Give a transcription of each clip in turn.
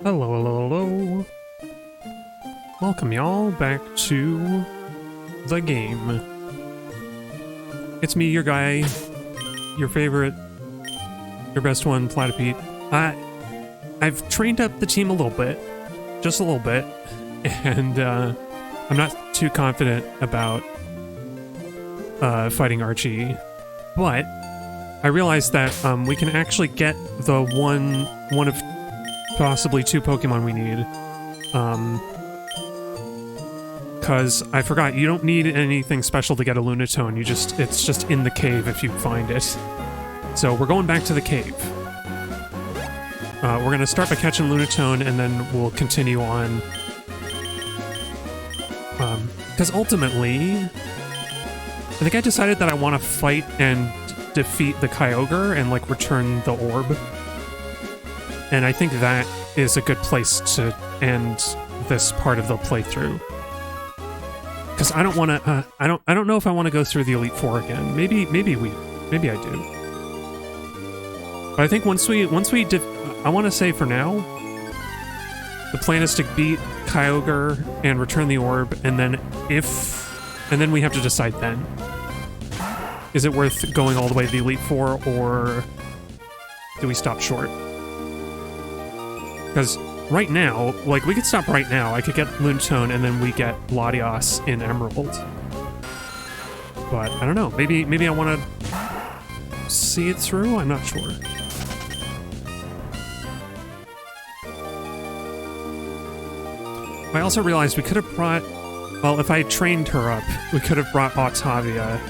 Hello, hello, hello. Welcome y'all back to the game. It's me, your guy, your favorite, your best one, Platypete. I've trained up the team a little bit, just a little bit, and I'm not too confident about fighting Archie, but I realized that we can actually get the one of possibly two Pokemon we need. Because I forgot, you don't need anything special to get a Lunatone, it's just in the cave if you find it. So we're going back to the cave. We're gonna start by catching Lunatone and then we'll continue on. Because ultimately, I think I decided that I want to fight and defeat the Kyogre and like return the orb. And I think that is a good place to end this part of the playthrough. Because I don't want to. I don't know if I want to go through the Elite Four again. Maybe I do. But I think once we I want to say for now, the plan is to beat Kyogre and return the orb, and then then we have to decide then. Is it worth going all the way to the Elite Four, or do we stop short? Because right now, like, we could stop right now. I could get Lunatone, and then we get Latios in Emerald. But, I don't know. Maybe I want to see it through? I'm not sure. I also realized we could have brought... Well, if I trained her up, we could have brought Octavia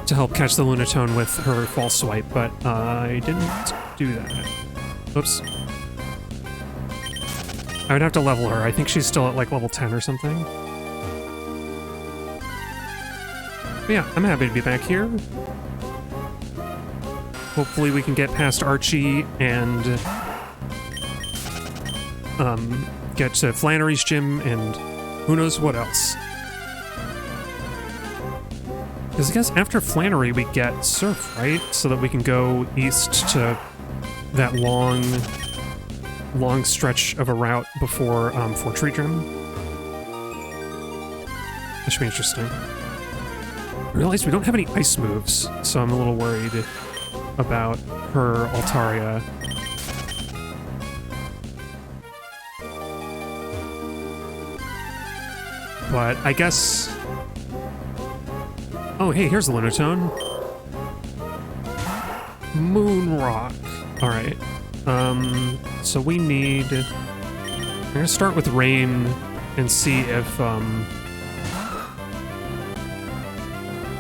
to help catch the Lunatone with her false swipe, but I didn't do that. Oops. I would have to level her. I think she's still at like level 10 or something. But yeah, I'm happy to be back here. Hopefully we can get past Archie and get to Flannery's gym and who knows what else. Because I guess after Flannery we get Surf, right? So that we can go east to that long stretch of a route before Fortree Gym. That should be interesting. I realize we don't have any ice moves, so I'm a little worried about her Altaria. But I guess... Oh, hey, here's the Lunatone. Moonrock. Alright. So we need... I'm gonna start with Rain and see if,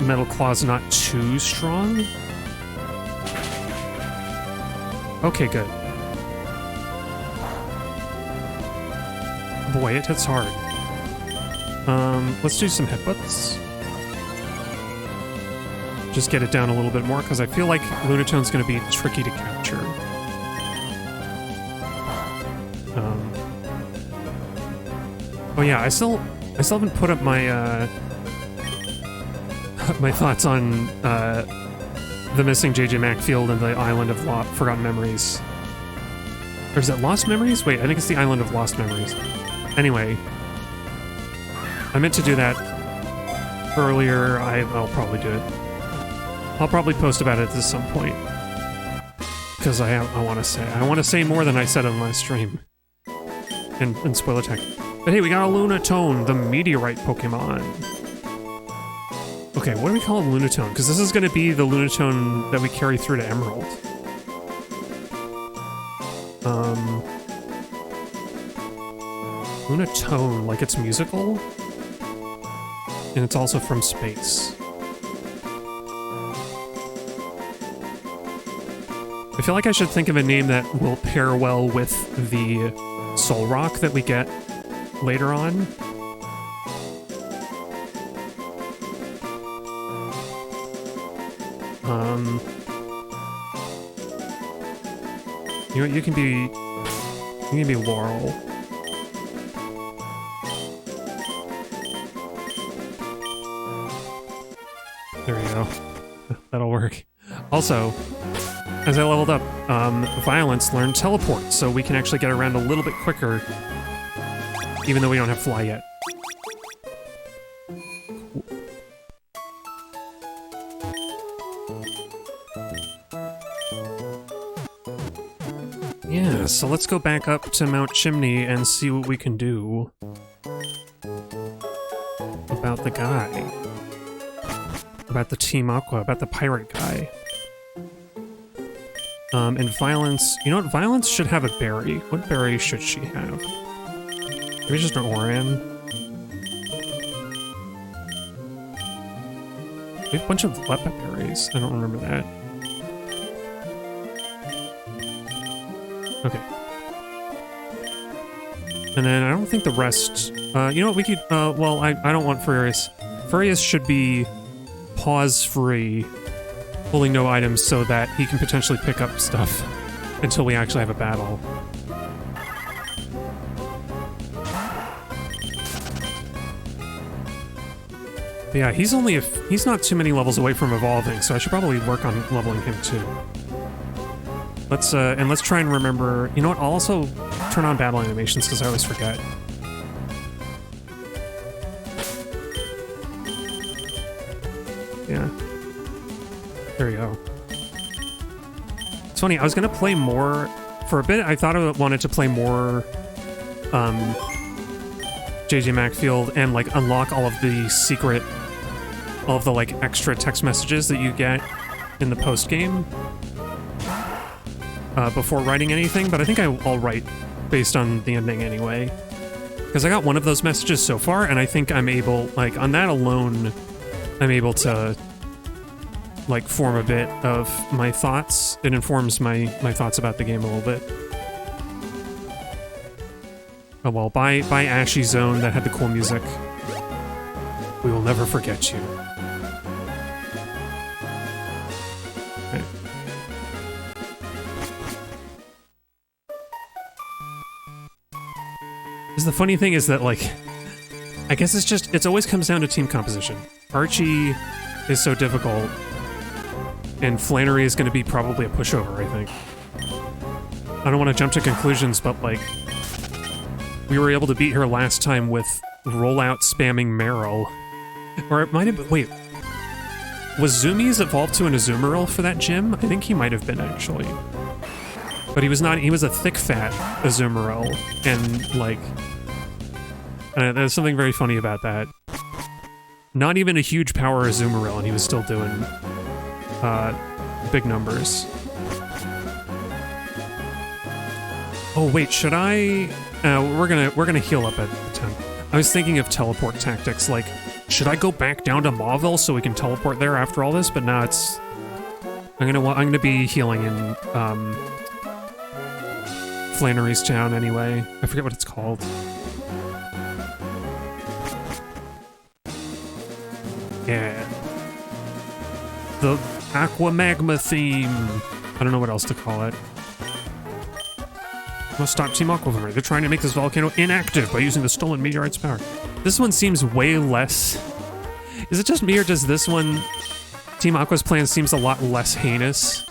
Metal Claw's not too strong. Okay, good. Boy, it hits hard. Let's do some headbutts. Just get it down a little bit more, because I feel like Lunatone's gonna be tricky to capture. Oh yeah, I still haven't put up my my thoughts on the missing JJ Macfield and the Island of Forgotten Memories. Or is it Lost Memories? Wait, I think it's the Island of Lost Memories. Anyway, I meant to do that earlier. I'll probably do it. I'll probably post about it at some point. Because I want to say more than I said on my stream. And spoiler tech. But hey, we got a Lunatone, the meteorite Pokemon. Okay, what do we call a Lunatone? Because this is going to be the Lunatone that we carry through to Emerald. Lunatone, like it's musical? And it's also from space. I feel like I should think of a name that will pair well with the Soul Rock that we get later on. You know, you can be Laurel. There you go. That'll work. Also, as I leveled up, Violence learned teleport, so we can actually get around a little bit quicker, even though we don't have fly yet. Yeah, so let's go back up to Mount Chimney and see what we can do about the guy. About the Team Aqua, about the pirate guy. And Violence... You know what? Violence should have a berry. What berry should she have? Maybe just an Oran? We have a bunch of Lepa berries. I don't remember that. Okay. And then I don't think the rest... you know what? We could... well, I don't want Furious. Furious should be pause-free, holding no items so that he can potentially pick up stuff until we actually have a battle. But yeah, he's only he's not too many levels away from evolving, so I should probably work on leveling him too. Let's try and remember. You know what? I'll also turn on battle animations because I always forget. Yeah. There we go. It's funny, I was gonna play more... For a bit, I thought I wanted to play more... JJ Macfield and, like, unlock all of the secret... All of the, like, extra text messages that you get in the post-game. Before writing anything, but I think I'll write based on the ending anyway. Because I got one of those messages so far, and I think I'm able... Like, on that alone, I'm able to... like, form a bit of my thoughts. It informs my thoughts about the game a little bit. Oh well, by Ashy Zone that had the cool music. We will never forget you. Okay. The funny thing is that, like, I guess it always comes down to team composition. Archie is so difficult. And Flannery is going to be probably a pushover, I think. I don't want to jump to conclusions, but, like, we were able to beat her last time with rollout spamming Meryl. Or it might have been... Wait. Was Zoomies evolved to an Azumarill for that gym? I think he might have been, actually. But he was not... He was a thick, fat Azumarill. And, like... there's something very funny about that. Not even a huge power Azumarill, and he was still doing... big numbers. Oh wait, should I? We're gonna heal up at the 10. I was thinking of teleport tactics. Like, should I go back down to Mauville so we can teleport there after all this? But no, it's. I'm gonna be healing in Flannery's town anyway. I forget what it's called. Yeah. The Aqua Magma theme. I don't know what else to call it. Must stop Team Aqua from it. They're trying to make this volcano inactive by using the stolen meteorite's power. This one seems way less... Is it just me, or does this one... Team Aqua's plan seems a lot less heinous?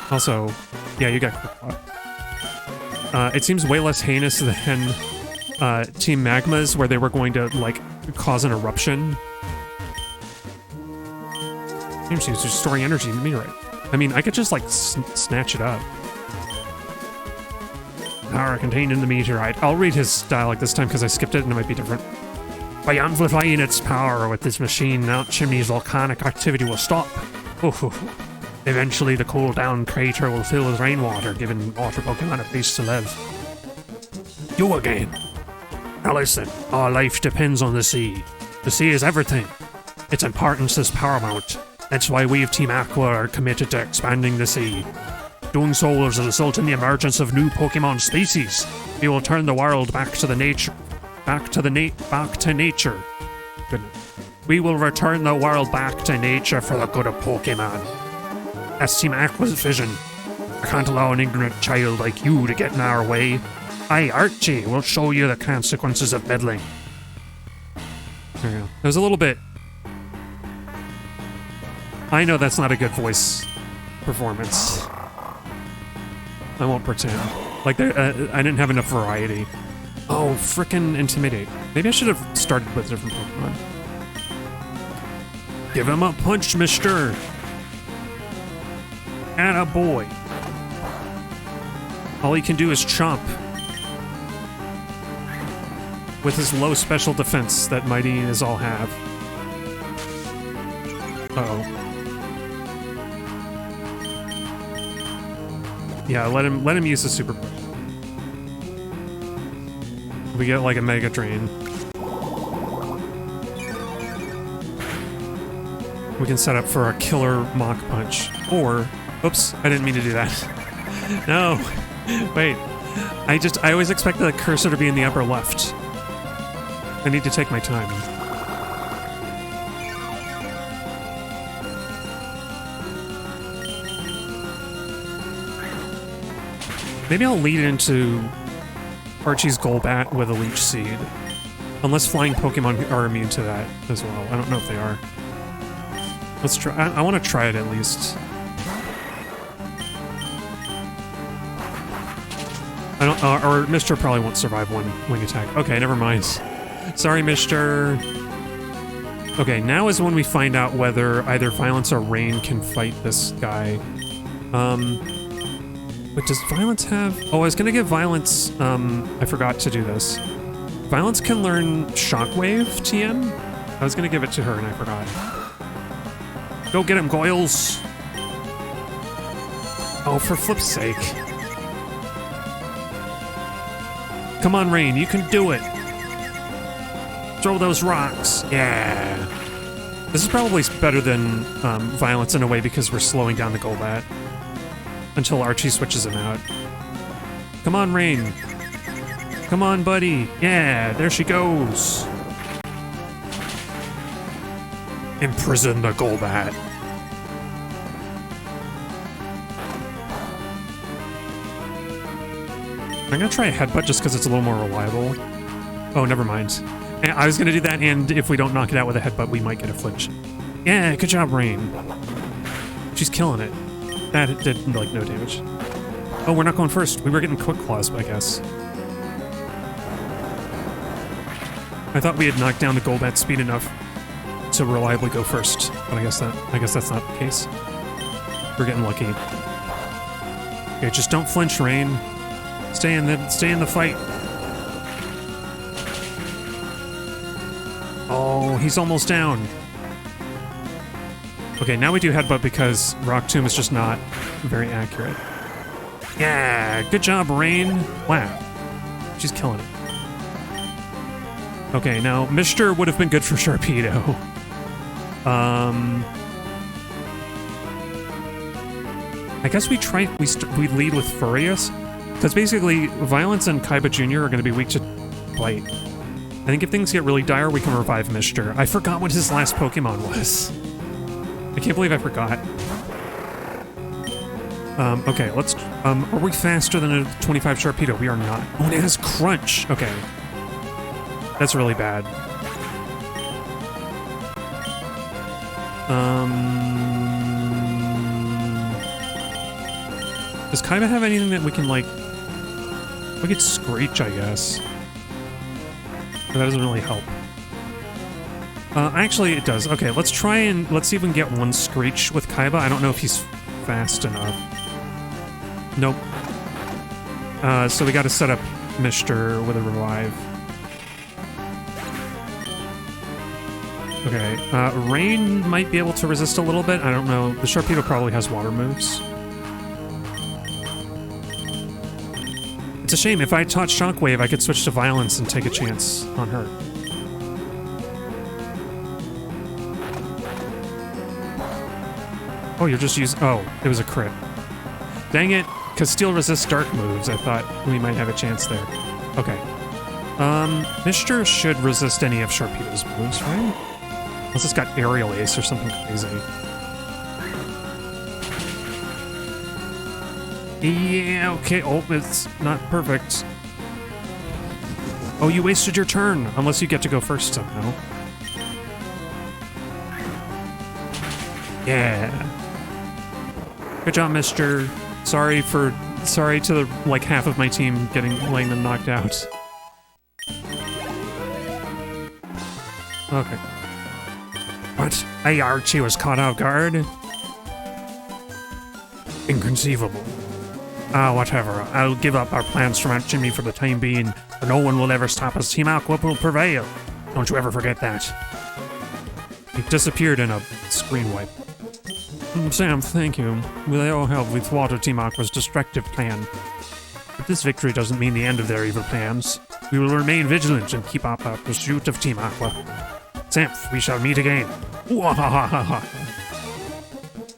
Also, yeah, you got quick plot. It seems way less heinous than Team Magma's, where they were going to, like, cause an eruption. Seems just storing energy in the meteorite. I mean, I could just, like, snatch it up. Power contained in the meteorite. I'll read his dialogue this time because I skipped it and it might be different. By amplifying its power with this machine, Mount Chimney's volcanic activity will stop. Eventually, the cooled-down crater will fill with rainwater, giving water Pokemon a place to live. You again. Now listen, our life depends on the sea. The sea is everything. Its importance is paramount. That's why we of Team Aqua are committed to expanding the sea. Doing so will result in the emergence of new Pokemon species. We will turn the world back to nature. Goodness. We will return the world back to nature for the good of Pokemon. That's Team Aqua's vision. I can't allow an ignorant child like you to get in our way. I, Archie, will show you the consequences of meddling. There you go. There's a little bit... I know that's not a good voice performance. I won't pretend. Like, I didn't have enough variety. Oh, frickin' Intimidate. Maybe I should have started with different Pokemon. Give him a punch, mister! Atta boy. All he can do is chomp. With his low special defense that Mighty and his all have. Uh-oh. Yeah, let him use the super push. We get like a Mega Drain. We can set up for a killer Mach Punch. Or, oops, I didn't mean to do that. No, wait. I always expect the cursor to be in the upper left. I need to take my time. Maybe I'll lead into Archie's Golbat with a Leech Seed. Unless flying Pokemon are immune to that as well. I don't know if they are. Let's try. I want to try it at least. I don't. Or Mister probably won't survive one wing attack. Okay, never mind. Sorry, Mister. Okay, now is when we find out whether either Violence or Rain can fight this guy. But does Violence have... Oh, I was gonna give Violence... I forgot to do this. Violence can learn Shockwave, TM? I was gonna give it to her and I forgot. Go get him, Goyles! Oh, for flip's sake. Come on, Rain, you can do it! Throw those rocks! Yeah! This is probably better than Violence in a way because we're slowing down the Golbat. Until Archie switches him out. Come on, Rain. Come on, buddy. Yeah, there she goes. Imprison the Golbat. I'm gonna try a Headbutt just because it's a little more reliable. Oh, never mind. I was gonna do that, and if we don't knock it out with a Headbutt, we might get a flinch. Yeah, good job, Rain. She's killing it. That did, like, no damage. Oh, we're not going first. We were getting Quick Claws, I guess. I thought we had knocked down the Golbat speed enough to reliably go first, but I guess that's not the case. We're getting lucky. Okay, just don't flinch, Rain. Stay in the fight. Oh, he's almost down. Okay, now we do Headbutt because Rock Tomb is just not very accurate. Yeah, good job, Rain. Wow. She's killing it. Okay, now, Mister would have been good for Sharpedo. I guess we lead with Furious, because basically, Violence and Kaiba Jr. are going to be weak to Bite. I think if things get really dire, we can revive Mister. I forgot what his last Pokemon was. I can't believe I forgot. Okay, let's... are we faster than a 25 Sharpedo? We are not. Oh, and it has Crunch! Okay. That's really bad. Does Kaiba have anything that we can, like... We could Screech, I guess. But that doesn't really help. Actually, it does. Okay, let's see if we can get one Screech with Kaiba. I don't know if he's fast enough. Nope. So we gotta set up Mister with a Revive. Okay, Rain might be able to resist a little bit. I don't know. The Sharpedo probably has water moves. It's a shame. If I taught Shockwave, I could switch to Violence and take a chance on her. Oh, you're just using... Oh, it was a crit. Dang it, because Steel resists dark moves. I thought we might have a chance there. Okay. Mister should resist any of Sharpedo's moves, right? Unless it's got Aerial Ace or something crazy. Yeah, okay. Oh, it's not perfect. Oh, you wasted your turn, unless you get to go first somehow. Yeah. Good job, mister. Sorry to the, like, half of my team letting them knocked out. Okay. What? Hey, Archie was caught off guard? Inconceivable. Ah, whatever. I'll give up our plans to Mount Jimmy for the time being, but no one will ever stop us. Team Aqua will prevail. Don't you ever forget that. He disappeared in a screen wipe. Sam, thank you. With your help, we thwarted Team Aqua's destructive plan. But this victory doesn't mean the end of their evil plans. We will remain vigilant and keep up our pursuit of Team Aqua. Sam, we shall meet again.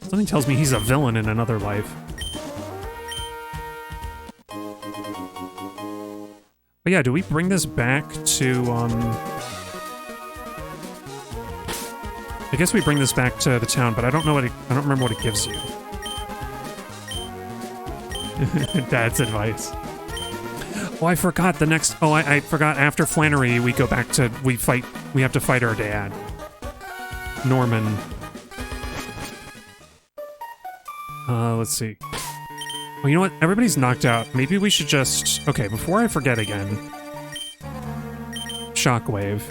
Something tells me he's a villain in another life. But yeah, do we bring this back to, I guess we bring this back to the town, but I don't remember what it gives you. Dad's advice. Oh, I forgot I forgot after Flannery we go back to, we have to fight our dad. Norman. Let's see. Well, you know what? Everybody's knocked out. Maybe we should just... Okay, before I forget again. Shockwave.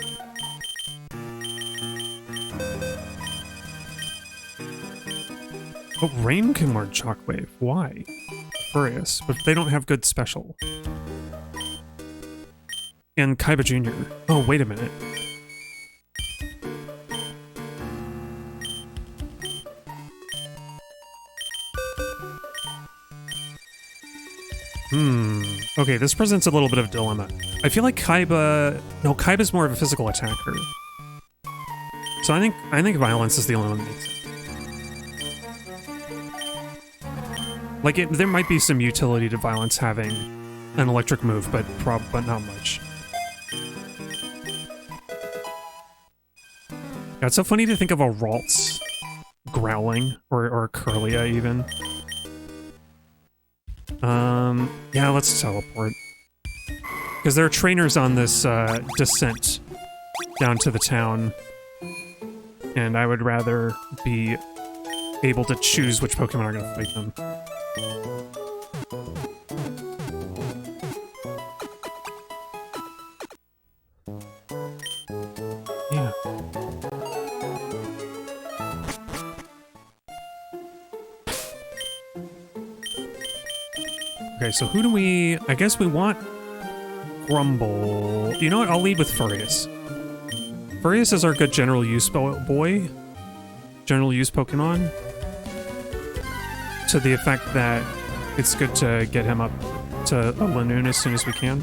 Oh, Rain can learn Shockwave. Why? Furious. But they don't have good special. And Kaiba Jr. Oh, wait a minute. Okay, this presents a little bit of dilemma. I feel like Kaiba... No, Kaiba's more of a physical attacker. So I think violence is the only one that makes sense. Like, there might be some utility to violence having an electric move, but not much. Yeah, it's so funny to think of a Ralts growling, or a Curlia even. Yeah, let's teleport. Because there are trainers on this descent down to the town. And I would rather be able to choose which Pokemon are going to fight them. Yeah. Okay, so who do we... I guess we want Grumble. You know what? I'll lead with Furious. Furious is our good general use boy. General use Pokemon. To the effect that it's good to get him up to a Lanoon as soon as we can.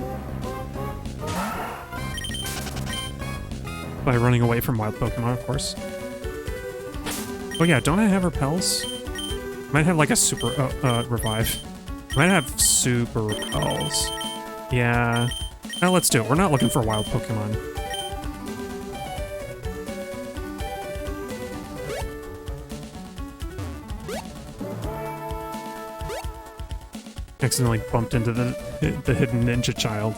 By running away from wild Pokemon, of course. Oh yeah, don't I have Repels? Might have like a super revive. Might have super repels. Yeah. Now let's do it. We're not looking for wild Pokemon. Accidentally bumped into the hidden ninja child.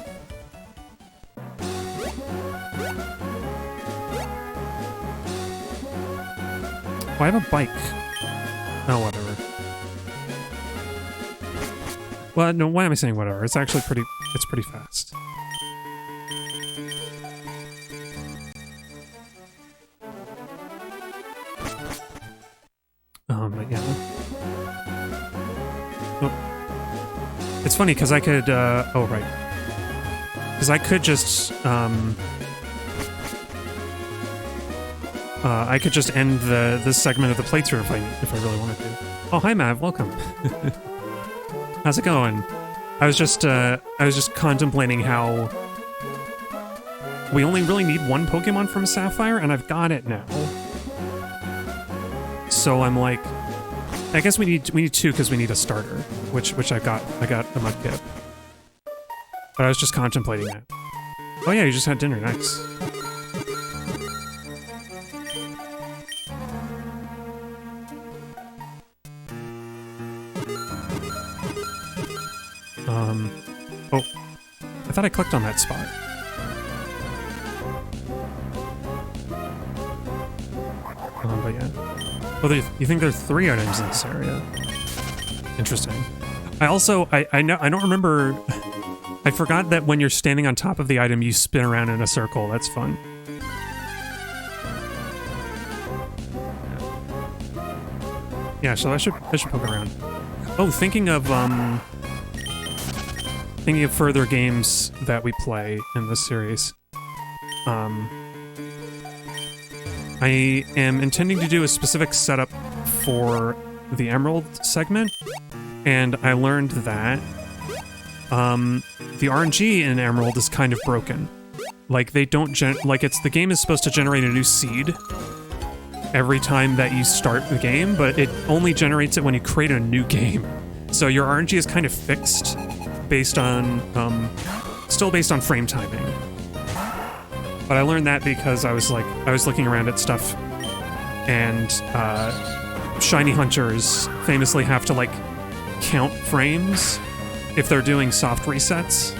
Oh, I have a bike. Oh, whatever. Well, no, why am I saying whatever? It's actually pretty fast. But yeah. Oh. It's funny, because I could, oh, right. Because I could just, I could just end this segment of the playthrough if I really wanted to. Oh, hi, Mav, welcome. How's it going? I was just contemplating how we only really need one Pokemon from Sapphire, and I've got it now. So I'm like, I guess we need two because we need a starter, which I got a Mudkip. But I was just contemplating that. Oh yeah, you just had dinner, nice. Oh, I thought I clicked on that spot. But yeah. Oh, you think there are 3 items in this area? Interesting. I also, I know, I don't remember, I forgot that when you're standing on top of the item, you spin around in a circle. That's fun. Yeah, so I should poke around. Oh, thinking of further games that we play in this series. I am intending to do a specific setup for the Emerald segment, and I learned that the RNG in Emerald is kind of broken. Like, they don't the game is supposed to generate a new seed every time that you start the game, but it only generates it when you create a new game. So your RNG is kind of fixed based on, still based on frame timing. But I learned that because I was looking around at stuff, and shiny hunters famously have to like count frames if they're doing soft resets.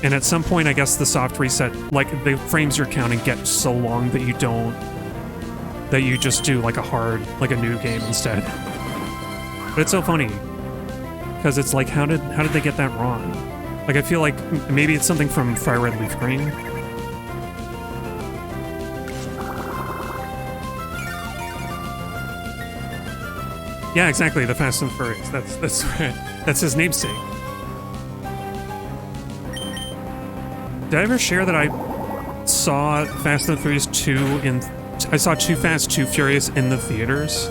And at some point, I guess the soft reset, like the frames you're counting get so long that you just do like a new game instead. But it's so funny because it's like, how did they get that wrong? Like, I feel like maybe it's something from Fire Red Leaf Green. Yeah, exactly. The Fast and Furious. That's his namesake. Did I ever share that I saw Fast and Furious 2 I saw Too Fast, Too Furious in the theaters?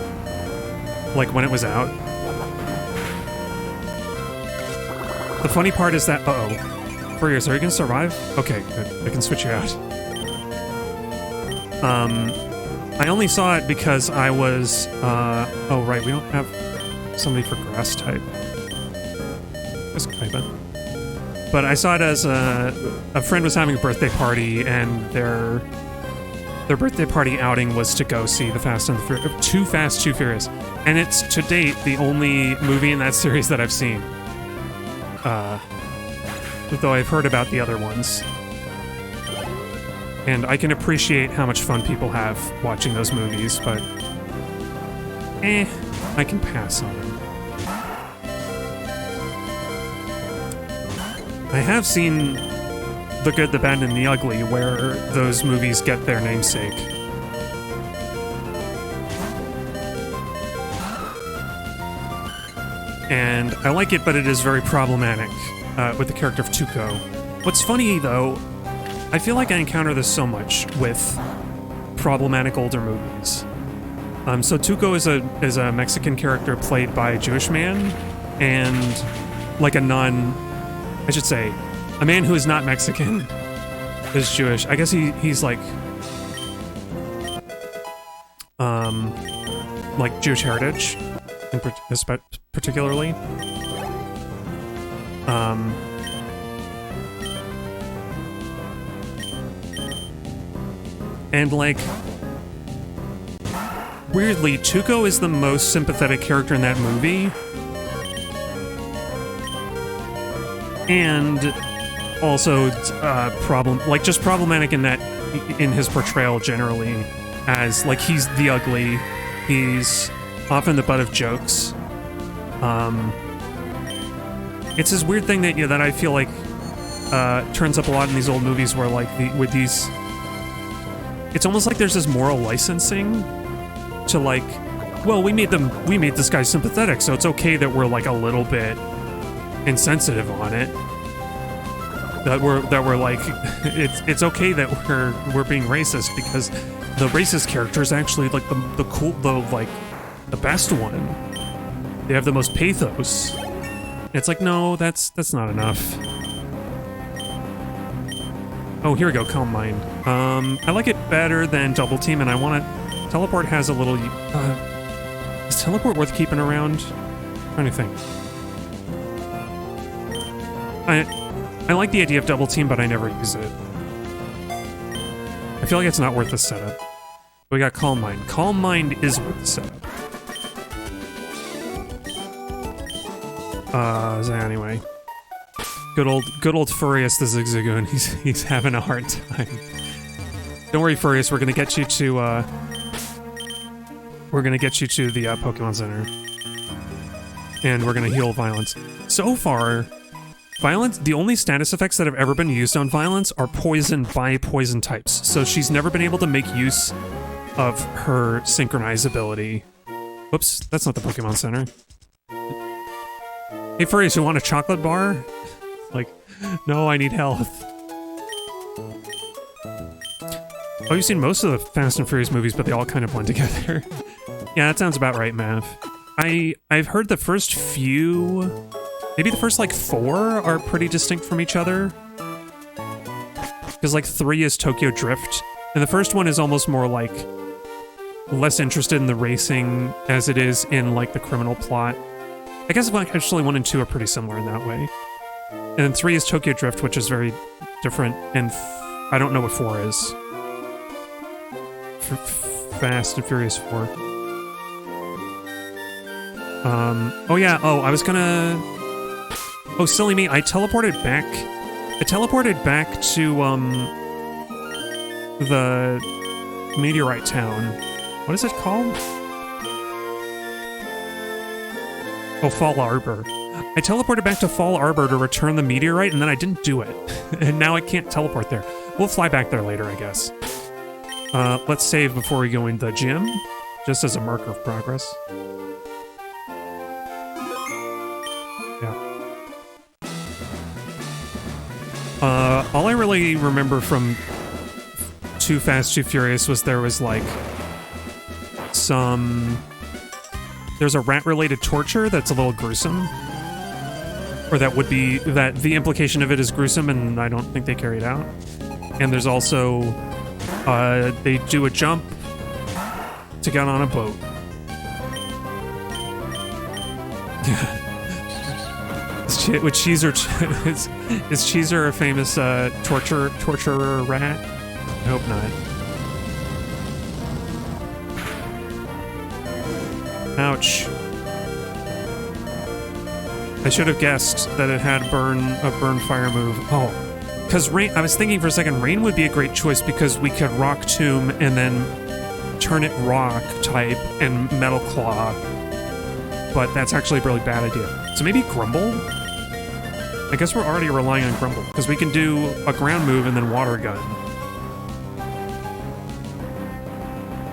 Like, when it was out? The funny part is that... Uh-oh. Furious, are you gonna survive? Okay, good. I can switch you out. I only saw it because I was... oh, right, we don't have somebody for grass type. That's Kaiba. But I saw it as a friend was having a birthday party, and their birthday party outing was to go see the Too Fast, Too Furious. And it's, to date, the only movie in that series that I've seen. Though I've heard about the other ones. And I can appreciate how much fun people have watching those movies, but... I can pass on them. I have seen The Good, the Bad, and the Ugly, where those movies get their namesake. And I like it, but it is very problematic with the character of Tuco. What's funny, though, I feel like I encounter this so much with problematic older movies. So Tuco is a Mexican character played by a Jewish man, and like a man who is not Mexican is Jewish. I guess he's like Jewish heritage, particularly. And like, weirdly, Tuco is the most sympathetic character in that movie. And also just problematic in that, in his portrayal generally, as like, he's the ugly, he's often the butt of jokes. It's this weird thing that I feel like turns up a lot in these old movies, where like it's almost like there's this moral licensing to like, well, we made this guy sympathetic, so it's okay that we're like a little bit insensitive on it. That we're like, it's okay that we're being racist because the racist character is actually like the best one. They have the most pathos. It's like, no, that's not enough. Oh, here we go, Calm Mind. I like it better than Double Team, and I want to... Teleport has a little... is Teleport worth keeping around? I'm trying to think. I like the idea of Double Team, but I never use it. I feel like it's not worth the setup. We got Calm Mind. Calm Mind is worth the setup. So anyway. Good old Furious the Zigzagoon. He's having a hard time. Don't worry, Furious, we're gonna get you to the Pokemon Center. and we're gonna heal Violence. So far, Violence, the only status effects that have ever been used on Violence are poisoned by poison types, so she's never been able to make use of her Synchronize ability. Whoops, that's not the Pokemon Center. Hey furries, you want a chocolate bar? Like, no, I need health. Oh, you've seen most of the Fast and Furious movies, but they all kind of blend together. Yeah, that sounds about right, Mav. I've heard the first few, maybe the first like 4 are pretty distinct from each other. Because like 3 is Tokyo Drift, and the first one is almost more like less interested in the racing as it is in like the criminal plot. I guess like actually 1 and 2 are pretty similar in that way. And then 3 is Tokyo Drift, which is very different, and I don't know what 4 is. Fast and Furious 4. Oh yeah, I was gonna... Oh, silly me, I teleported back to, the meteorite town. What is it called? Oh, Fall Arbor. I teleported back to Fall Arbor to return the meteorite, and then I didn't do it. And now I can't teleport there. We'll fly back there later, I guess. Let's save before we go into the gym, just as a marker of progress. Yeah. All I really remember from Too Fast, Too Furious was there was like there's a rat-related torture that's a little gruesome. Or that would be, that the implication of it is gruesome, and I don't think they carry it out. And there's also, they do a jump to get on a boat. Is Cheezer a famous torturer rat? I hope not. Ouch. I should have guessed that it had a burn fire move. Oh, because Rain, I was thinking for a second, Rain would be a great choice because we could Rock Tomb and then turn it Rock type and Metal Claw. But that's actually a really bad idea. So maybe Grumble? I guess we're already relying on Grumble because we can do a ground move and then Water Gun.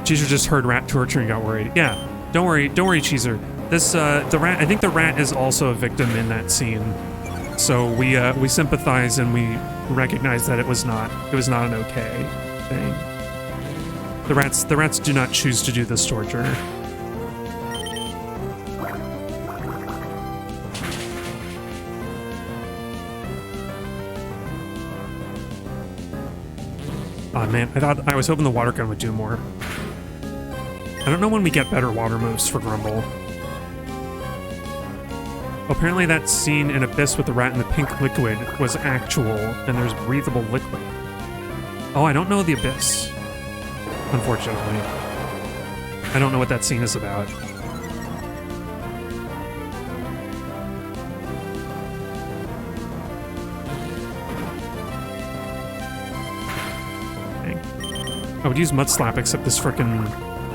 Cheezer just heard rat torture and got worried. Yeah, don't worry, Cheezer. This, the rat, I think the rat is also a victim in that scene. So we sympathize and we recognize that it was not an okay thing. The rats do not choose to do this torture. Oh man, I was hoping the water gun would do more. I don't know when we get better water moves for Grumble. Apparently that scene in Abyss with the rat and the pink liquid was actual, and there's breathable liquid. Oh, I don't know the Abyss, unfortunately. I don't know what that scene is about. Dang. I would use Mud Slap, except this frickin'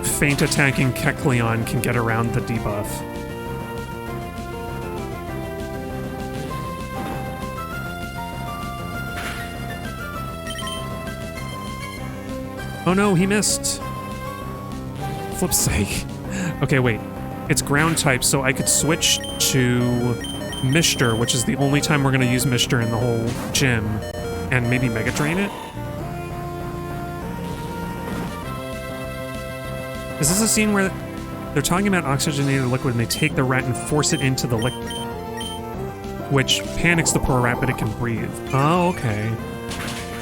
feint attacking Kecleon can get around the debuff. Oh no, he missed. Flip's sake. Okay, wait. It's ground type, so I could switch to Mishter, which is the only time we're going to use Mishter in the whole gym, and maybe Mega Drain it? Is this a scene where they're talking about oxygenated liquid and they take the rat and force it into the liquid? Which panics the poor rat, but it can breathe. Oh, okay.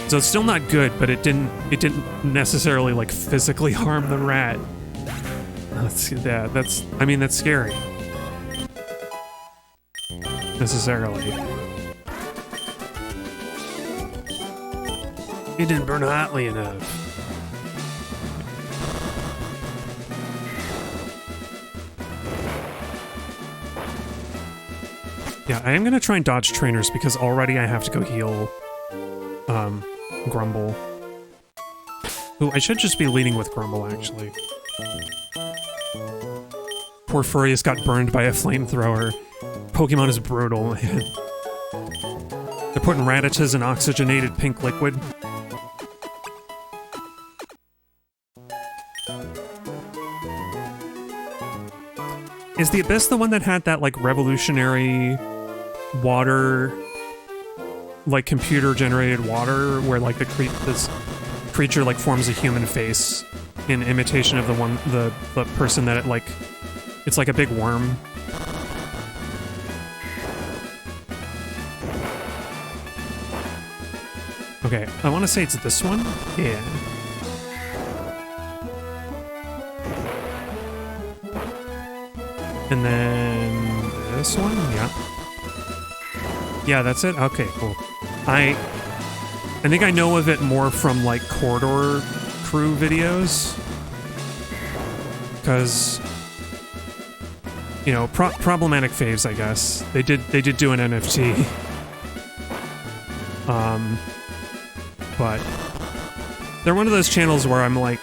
So it's still not good, but it didn't necessarily like physically harm the rat. I mean that's scary. Necessarily. It didn't burn hotly enough. Yeah, I am gonna try and dodge trainers because already I have to go heal Grumble. Ooh, I should just be leading with Grumble, actually. Poor Furious got burned by a flamethrower. Pokemon is brutal. They're putting Raditas in oxygenated pink liquid. Is the Abyss the one that had that, like, revolutionary water, like, computer-generated water, where, like, this creature, like, forms a human face in imitation of the person that it, like, it's like a big worm? Okay, I want to say it's this one? Yeah. And then this one? Yeah. Yeah, that's it? Okay, cool. I think I know of it more from, like, Corridor Crew videos. Because, you know, problematic faves, I guess. They did do an NFT. But they're one of those channels where I'm like,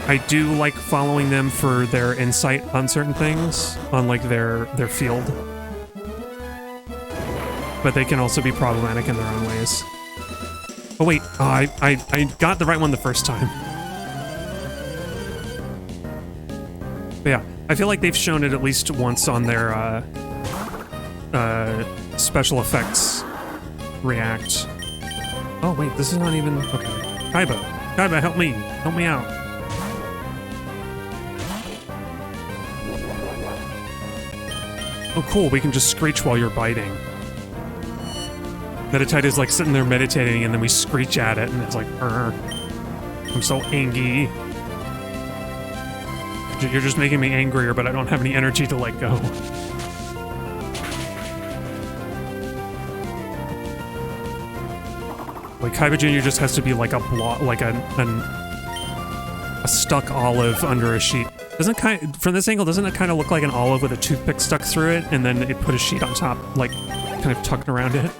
I do like following them for their insight on certain things, on like their field. But they can also be problematic in their own ways. Oh wait, I got the right one the first time. But yeah, I feel like they've shown it at least once on their special effects react. Oh wait, this is not even... Okay. Kaiba, help me! Help me out! Oh cool, we can just screech while you're biting. Meditite is like sitting there meditating and then we screech at it and it's like, I'm so angry. You're just making me angrier, but I don't have any energy to let go. Like, Kaiba Jr. just has to be like a block, like a stuck olive under a sheet. From this angle, doesn't it kind of look like an olive with a toothpick stuck through it, and then it put a sheet on top, like, kind of tucked around it?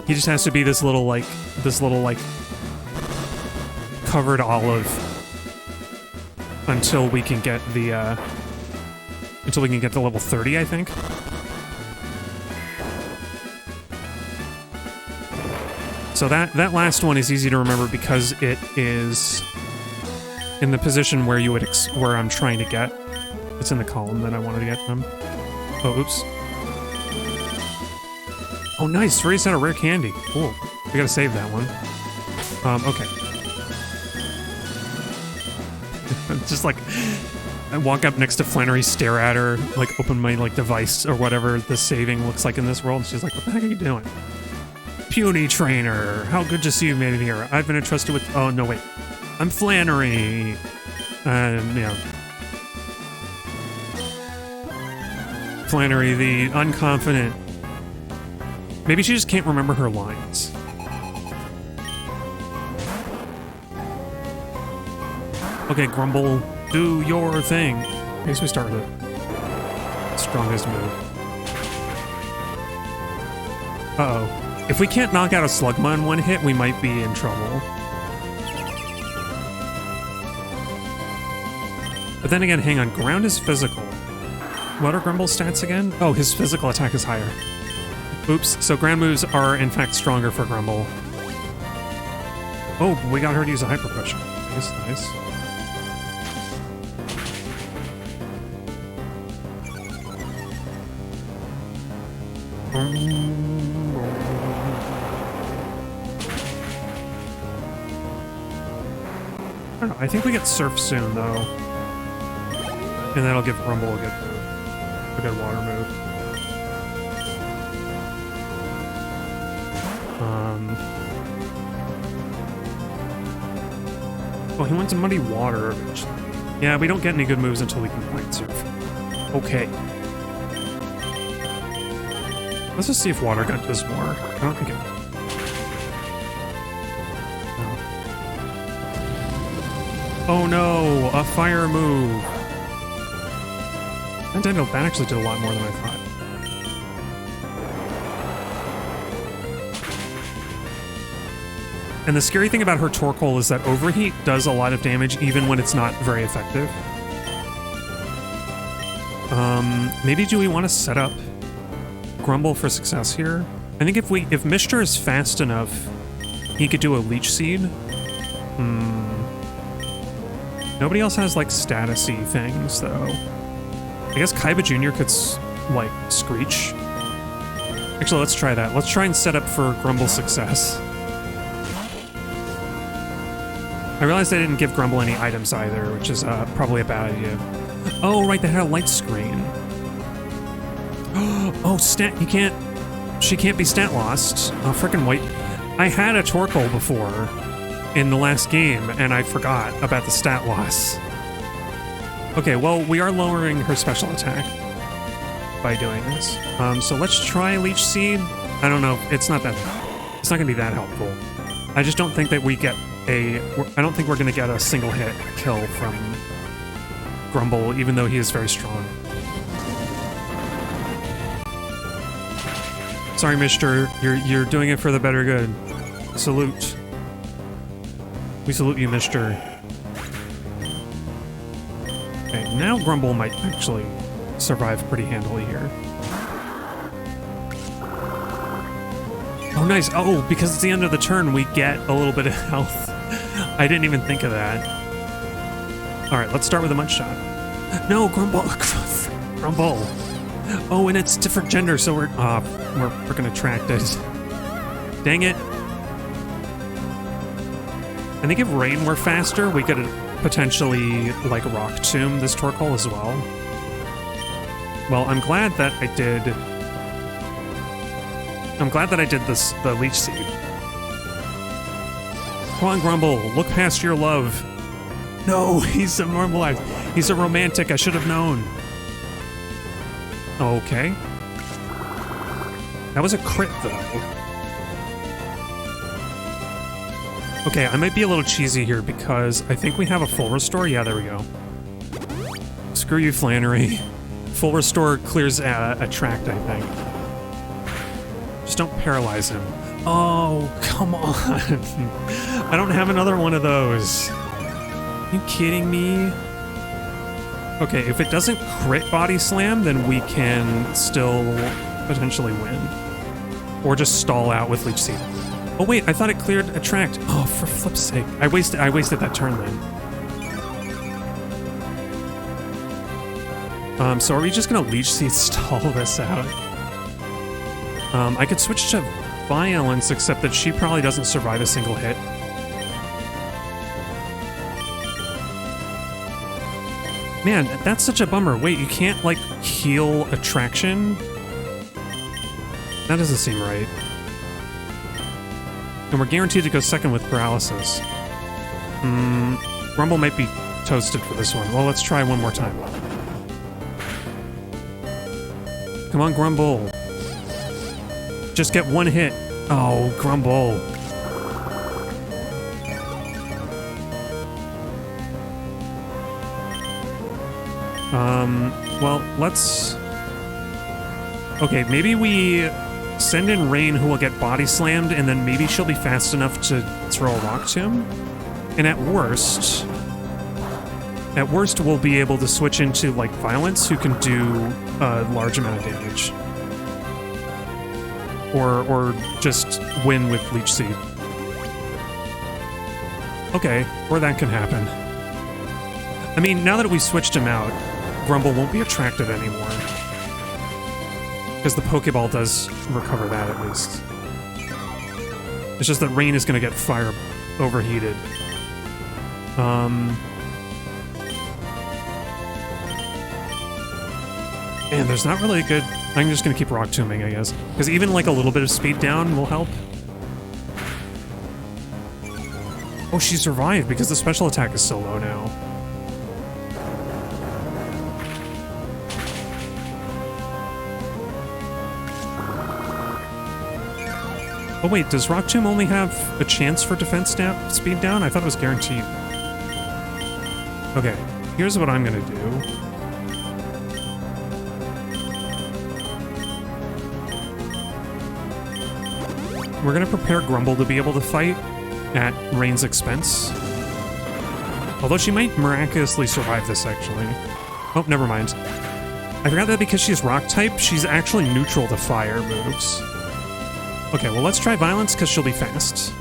He just has to be this little, like, covered olive until we can get the, level 30, I think. So that last one is easy to remember because it is in the position where where I'm trying to get. It's in the column that I wanted to get from. Oh, oops. Oh, nice. Race had a rare candy. Cool. We gotta save that one. Okay. Just like, I walk up next to Flannery, stare at her, like open my like device or whatever the saving looks like in this world. And she's like, what the heck are you doing? Puny trainer, how good to see you made it here. I've been entrusted with... Oh, no, wait. I'm Flannery. And, yeah. Flannery, the unconfident. Maybe she just can't remember her lines. Okay, Grumble, do your thing. I guess we start with it. Strongest move. Uh-oh. If we can't knock out a Slugma in one hit, we might be in trouble. But then again, hang on. Ground is physical. What are Grumble's stats again? Oh, his physical attack is higher. Oops. So ground moves are, in fact, stronger for Grumble. Oh, we got her to use a Hyper Push. Nice, nice. I don't know, I think we get Surf soon, though. And that'll give Grumble a good move. A good water move. Oh, he wants Muddy Water eventually. Yeah, we don't get any good moves until we can find Surf. Okay. Let's just see if Water Gun does more. I don't think it will. Oh no, a fire move. That actually did a lot more than I thought. And the scary thing about her Torkoal is that Overheat does a lot of damage even when it's not very effective. Maybe do we want to set up Grumble for success here? I think if Mr. is fast enough, he could do a Leech Seed. Nobody else has, like, status-y things, though. I guess Kaiba Jr. could, like, Screech. Actually, let's try that. Let's try and set up for Grumble success. I realized I didn't give Grumble any items either, which is probably a bad idea. Oh, right, they had a light screen. Oh, she can't be stat lost. Oh, frickin' white. I had a Torkoal before in the last game, and I forgot about the stat loss. Okay, well, we are lowering her special attack by doing this. So let's try Leech Seed. I don't know, it's not gonna be that helpful. I just don't think that I don't think we're gonna get a single hit kill from Grumble, even though he is very strong. Sorry, mister. You're doing it for the better good. Salute. We salute you, mister. Okay, now Grumble might actually survive pretty handily here. Oh, nice. Oh, because it's the end of the turn, we get a little bit of health. I didn't even think of that. All right, let's start with a Munch Shot. No, Grumble. Grumble. Oh, and it's different gender, so we're freaking attracted. Dang it. I think if Rain were faster, we could potentially, like, Rock Tomb this Torkoal as well. Well, I'm glad that I did the Leech Seed. Come on, Grumble, look past your love. No, he's a normalized. He's a romantic, I should have known. Okay. That was a crit, though. Okay, I might be a little cheesy here because I think we have a full restore. Yeah, there we go. Screw you, Flannery. Full restore clears attract, I think. Just don't paralyze him. Oh, come on. I don't have another one of those. Are you kidding me? Okay, if it doesn't crit Body Slam, then we can still potentially win. Or just stall out with Leech Seed. Oh wait, I thought it cleared Attract. Oh, for flip's sake. I wasted that turn then. So are we just gonna Leech Seed stall this out? I could switch to Violence, except that she probably doesn't survive a single hit. Man, that's such a bummer. Wait, you can't, like, heal Attraction? That doesn't seem right. And we're guaranteed to go second with Paralysis. Grumble might be toasted for this one. Well, let's try one more time. Come on, Grumble. Just get one hit. Oh, Grumble. Well, let's... Okay, maybe we send in Rain, who will get Body Slammed, and then maybe she'll be fast enough to throw a Rock Tomb. And at worst, we'll be able to switch into, like, Violence, who can do a large amount of damage. Or just win with Leech Seed. Okay, or that can happen. I mean, now that we switched him out, Grumble won't be attracted anymore. Because the Pokeball does recover that, at least. It's just that Rain is going to get fire overheated. Man, there's not really a good... I'm just going to keep Rock Tombing, I guess. Because even, like, a little bit of speed down will help. Oh, she survived because the special attack is so low now. Oh wait, does Rock Tomb only have a chance for defense speed down? I thought it was guaranteed. Okay, here's what I'm gonna do. We're gonna prepare Grumble to be able to fight, at Rain's expense. Although she might miraculously survive this, actually. Oh, never mind. I forgot that because she's rock type, she's actually neutral to fire moves. Okay, well, let's try violence because she'll be fast.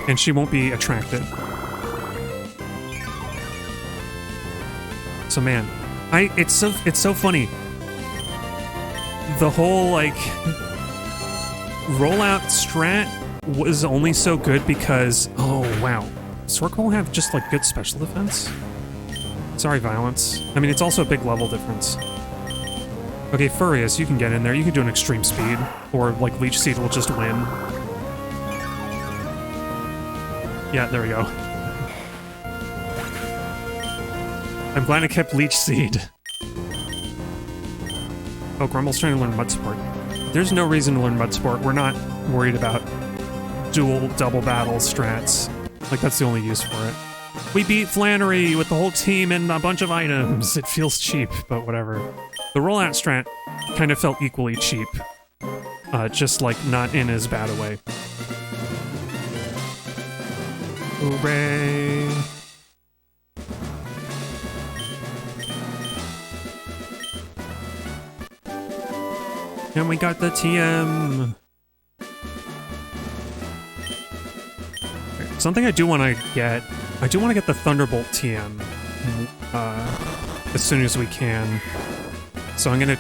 And she won't be attracted. So man, it's so funny. The whole like rollout strat was only so good because oh wow, Sork will have just like good special defense. Sorry, violence. I mean, it's also a big level difference. Okay, Furious, you can get in there. You can do an extreme speed, or like Leech Seed will just win. Yeah, there we go. I'm glad I kept Leech Seed. Oh, Grumble's trying to learn Mud Sport. There's no reason to learn Mud Sport. We're not worried about dual double battle strats. Like, that's the only use for it. We beat Flannery with the whole team and a bunch of items. It feels cheap, but whatever. The rollout strat kind of felt equally cheap. Just, like, not in as bad a way. Hooray! And we got the TM! Something I do want to get... I do want to get the Thunderbolt TM as soon as we can. So I'm gonna...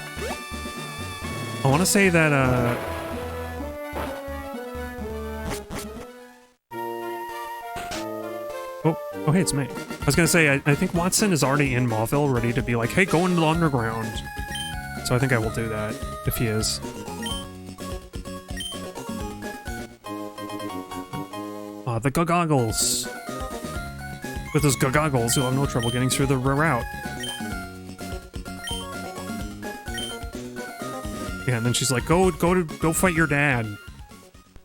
I want to say that, Oh, hey, it's me. I was gonna say, I think Watson is already in Mauville, ready to be like, hey, go into the underground. So I think I will do that, if he is. The goggles. With those goggles, you'll have no trouble getting through the route. Yeah, and then she's like, go fight your dad.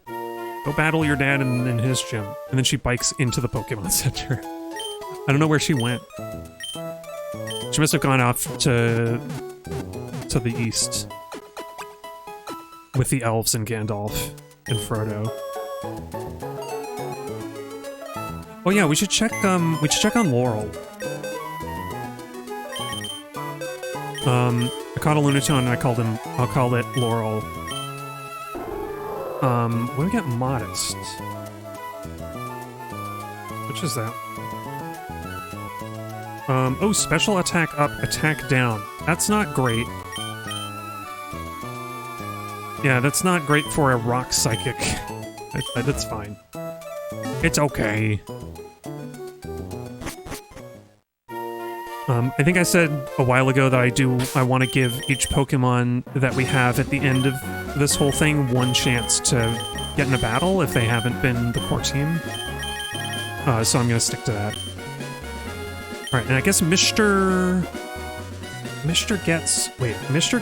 Go battle your dad in his gym. And then she bikes into the Pokemon Center. I don't know where she went. She must have gone off to the east. With the elves and Gandalf and Frodo. Oh yeah, we should check on Laurel. I caught a Lunatone and I'll call it Laurel. What do we get? Modest. Which is that? Oh, special attack up, attack down. That's not great. Yeah, that's not great for a rock psychic. That's fine. It's okay. I think I said a while ago that I want to give each Pokemon that we have at the end of this whole thing one chance to get in a battle if they haven't been the core team. So I'm gonna stick to that. Alright, and I guess Mr.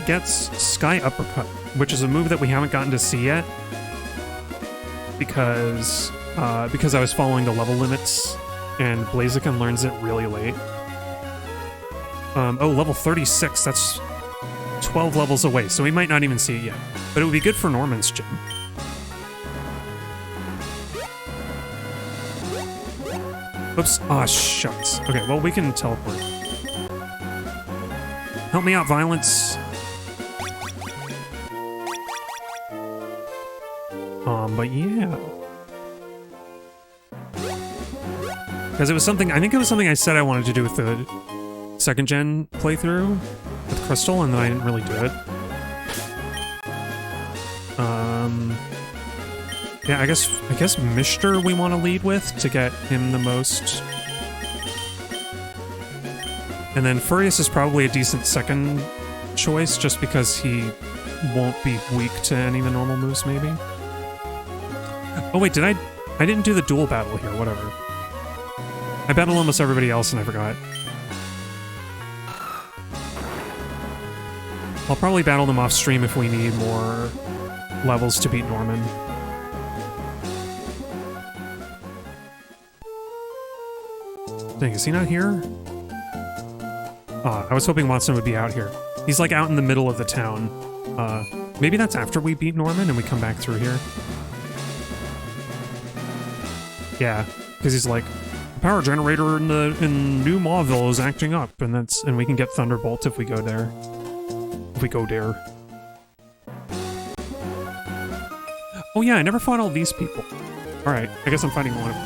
gets Sky Uppercut, which is a move that we haven't gotten to see yet. Because I was following the level limits, and Blaziken learns it really late. Oh, level 36, that's 12 levels away, so we might not even see it yet. But it would be good for Norman's gym. Oops. Aw, shucks. Okay, well, we can teleport. Help me out, Violence. But yeah. Because it was something, I think it was something I said I wanted to do with the second gen playthrough with Crystal, and then I didn't really do it. Yeah, I guess Mr. we want to lead with to get him the most. And then Furious is probably a decent second choice, just because he won't be weak to any of the normal moves, maybe. Oh wait, I didn't do the dual battle here, whatever. I battled almost everybody else and I forgot. I'll probably battle them off stream if we need more levels to beat Norman. Dang, is he not here? I was hoping Watson would be out here. He's like out in the middle of the town. Maybe that's after we beat Norman and we come back through here. Yeah, because he's like, the power generator in New Mauville is acting up, and we can get Thunderbolt if we go there. If we go there. Oh yeah, I never fought all these people. Alright, I guess I'm fighting one of them.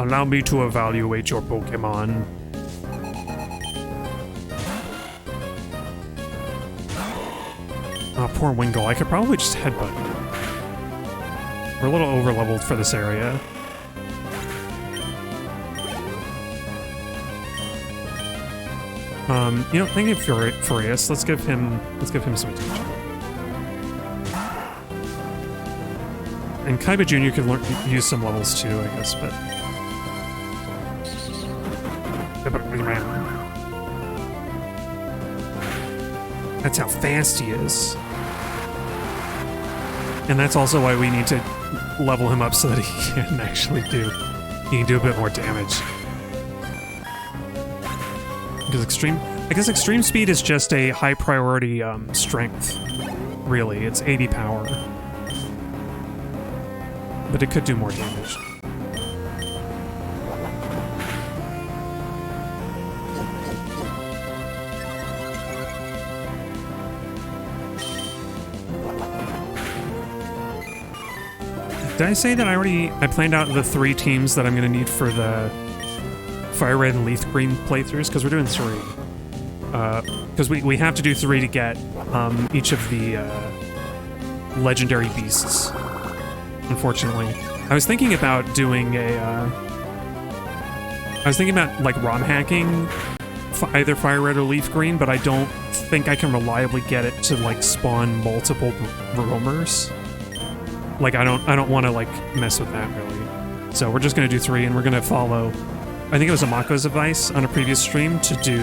Allow me to evaluate your Pokemon. Oh, poor Wingull. I could probably just headbutt. We're a little over-leveled for this area. You know, thinking of Furious, let's give him some attention. And Kaiba Jr. could use some levels too, I guess, but... That's how fast he is. And that's also why we need to level him up so that he can actually he can do a bit more damage. Because extreme speed is just a high priority strength, really. It's 80 power. But it could do more damage. Did I say that I planned out the 3 teams that I'm going to need for the Fire Red and Leaf Green playthroughs? Because we're doing 3. Because we have to do 3 to get each of the legendary beasts, unfortunately. I was thinking about doing like ROM hacking either Fire Red or Leaf Green, but I don't think I can reliably get it to like spawn multiple roamers. Like I don't want to like mess with that really. So we're just gonna do 3, and we're gonna follow. I think it was Amako's advice on a previous stream to do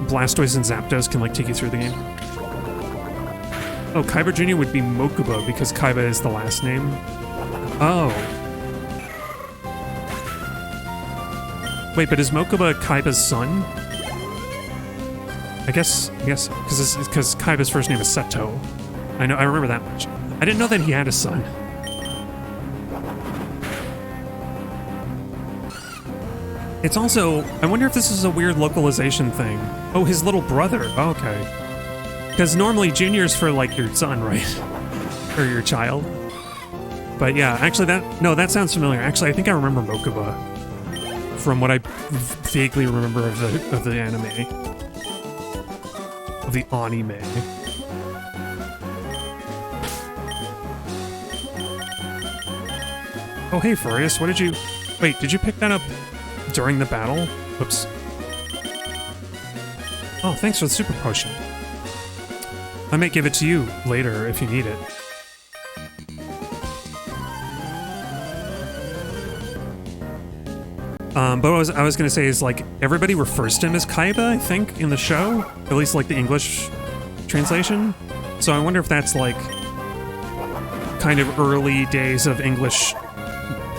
Blastoise and Zapdos can like take you through the game. Oh, Kaiba Jr. would be Mokuba because Kaiba is the last name. Oh. Wait, but is Mokuba Kaiba's son? I guess because Kaiba's first name is Seto. I remember that much. I didn't know that he had a son. It's also, I wonder if this is a weird localization thing. Oh, his little brother. Oh, okay. Because normally Junior's for like your son, right? Or your child. But yeah, actually that sounds familiar. Actually, I think I remember Mokuba from what I vaguely remember of the anime. Of the anime. Oh, hey, Furious, what did you... Wait, did you pick that up during the battle? Oops. Oh, thanks for the super potion. I might give it to you later if you need it. But what I was gonna say is, like, everybody refers to him as Kaiba, I think, in the show. At least, like, the English translation. So I wonder if that's, like, kind of early days of English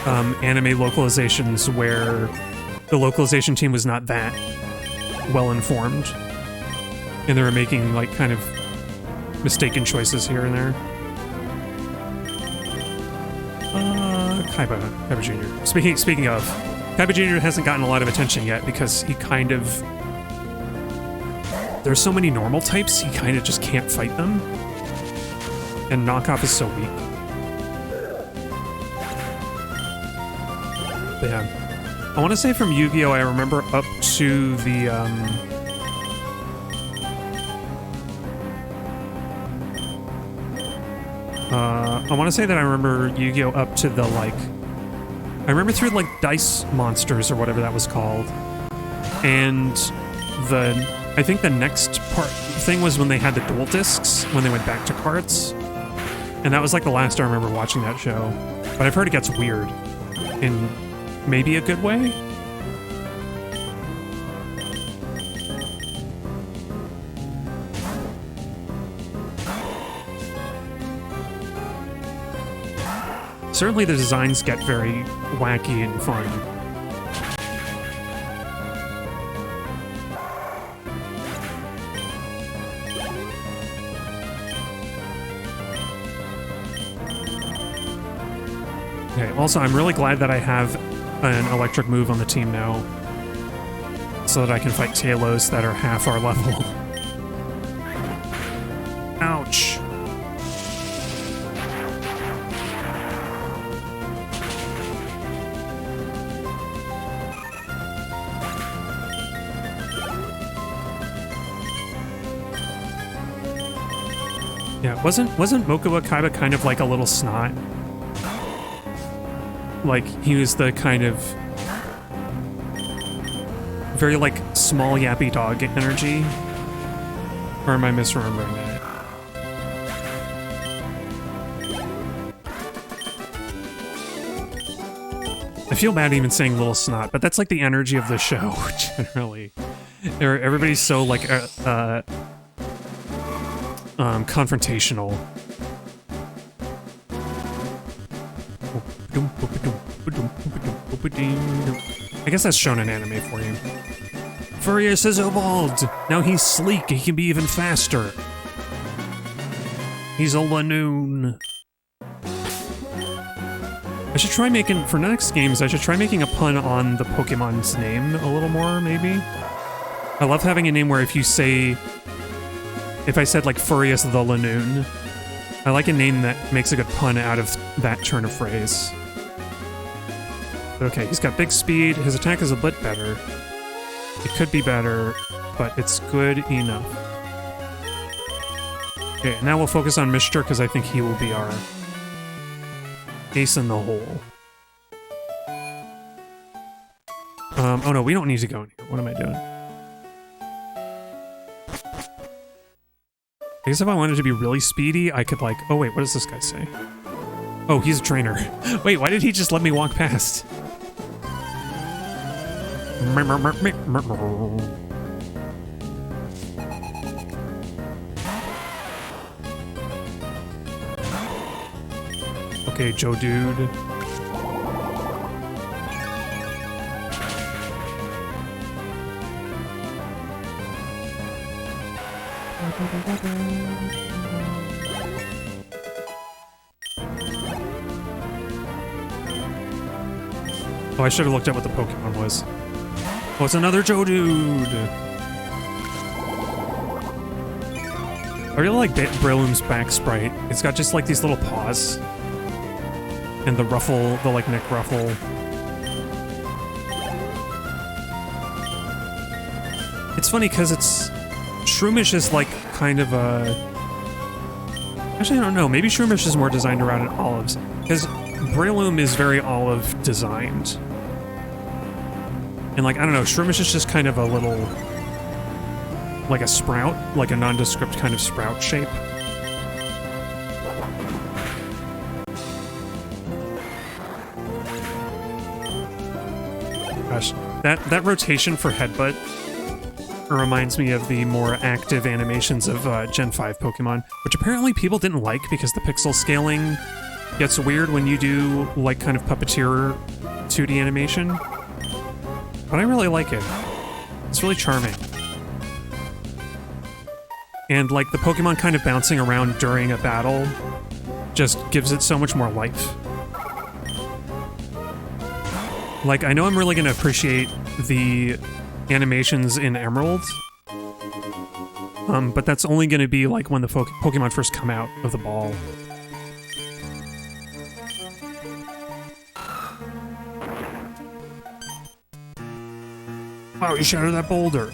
anime localizations where the localization team was not that well-informed. And they were making, like, kind of mistaken choices here and there. Kaiba Jr. Speaking of, Kaiba Jr. hasn't gotten a lot of attention yet because he kind of... There's so many normal types, he kind of just can't fight them. And Knockoff is so weak. But yeah. I want to say from Yu-Gi-Oh! I remember up to the, I want to say that I remember Yu-Gi-Oh! Up to the, like... I remember through, like, Dice Monsters or whatever that was called. And I think the next thing was when they had the dual discs, when they went back to cards. And that was, like, the last I remember watching that show. But I've heard it gets weird. In maybe a good way? Certainly the designs get very wacky and fun. Okay, also, I'm really glad that I have an electric move on the team now, so that I can fight Talos that are half our level. Ouch. Yeah, wasn't Mokuba Kaiba kind of like a little snot? Like, he was the kind of very, like, small yappy dog energy? Or am I misremembering that? I feel bad even saying little snot, but that's like the energy of the show, generally. Everybody's so, like, confrontational. I guess that's shown in anime for you. Furious has evolved! Now he's sleek, he can be even faster. He's a Lanoon. I should try making, for next games, I should try making a pun on the Pokemon's name a little more, maybe? I love having a name where if you say, if I said like Furious the Lanoon, I like a name that makes a good pun out of that turn of phrase. Okay, he's got big speed, his attack is a bit better. It could be better, but it's good enough. Okay, now we'll focus on Mr. because I think he will be our ace in the hole. Oh no, we don't need to go in here. What am I doing? I guess if I wanted to be really speedy, I could like... Oh wait, what does this guy say? Oh, he's a trainer. Wait, why did he just let me walk past? Okay, Joe Dude. Oh, I should have looked at what the Pokemon was. Oh, it's another Joe Dude! I really like Breloom's back sprite. It's got just like these little paws. And the ruffle, the like neck ruffle. It's funny because it's... Shroomish is like kind of a... Actually, I don't know. Maybe Shroomish is more designed around olives. Because Breloom is very olive designed. And like, I don't know, Shroomish is just kind of a little... like a sprout. Like a nondescript kind of sprout shape. Gosh, that rotation for Headbutt reminds me of the more active animations of Gen 5 Pokemon, which apparently people didn't like because the pixel scaling gets weird when you do, like, kind of puppeteer 2D animation. But I really like it. It's really charming. And, like, the Pokemon kind of bouncing around during a battle just gives it so much more life. Like, I know I'm really going to appreciate the animations in Emerald, but that's only going to be like when the Pokemon first come out of the ball. Wow, you shattered that boulder.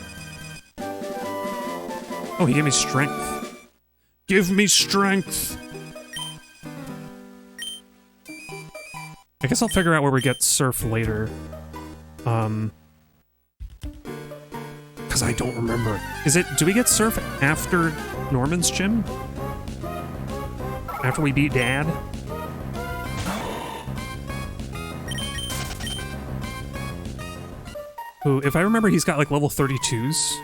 Oh, he gave me strength. Give me strength! I guess I'll figure out where we get Surf later. Because I don't remember. Do we get Surf after Norman's gym? After we beat Dad? Who, if I remember, he's got like level 32s.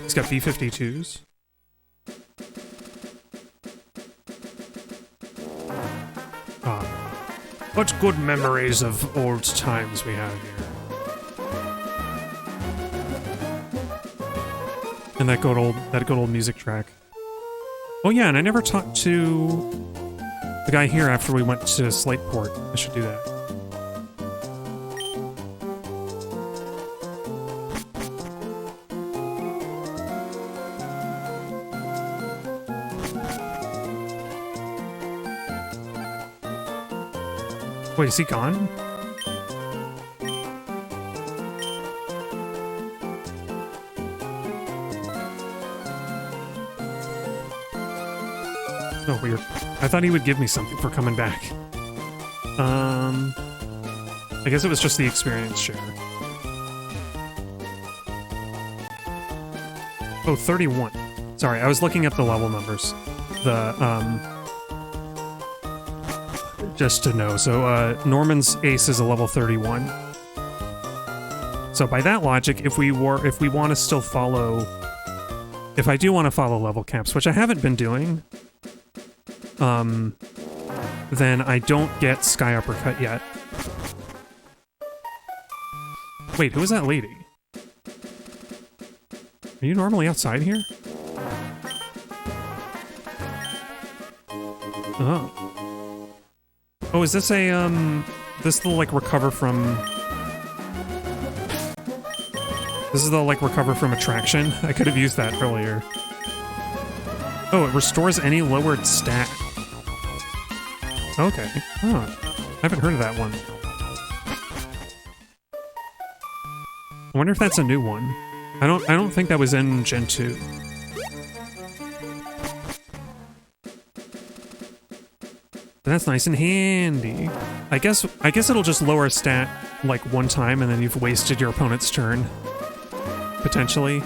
He's got B52s. What good memories of old times we have here. And that good old music track. Oh yeah, and I never talked to the guy here after we went to Slateport. I should do that. Wait, is he gone? Oh, weird. I thought he would give me something for coming back. I guess it was just the experience share. Oh, 31. Sorry, I was looking at the level numbers. Just to know. So, Norman's ace is a level 31. So by that logic, if we want to still follow... If I do want to follow level caps, which I haven't been doing... then I don't get Sky Uppercut yet. Wait, who is that lady? Are you normally outside here? Oh. Oh, is this a, this the, like, recover from... This is the, like, recover from attraction? I could have used that earlier. Oh, it restores any lowered stat. Okay. Oh, I haven't heard of that one. I wonder if that's a new one. I don't think that was in Gen 2. That's nice and handy. I guess it'll just lower a stat like one time and then you've wasted your opponent's turn. Potentially.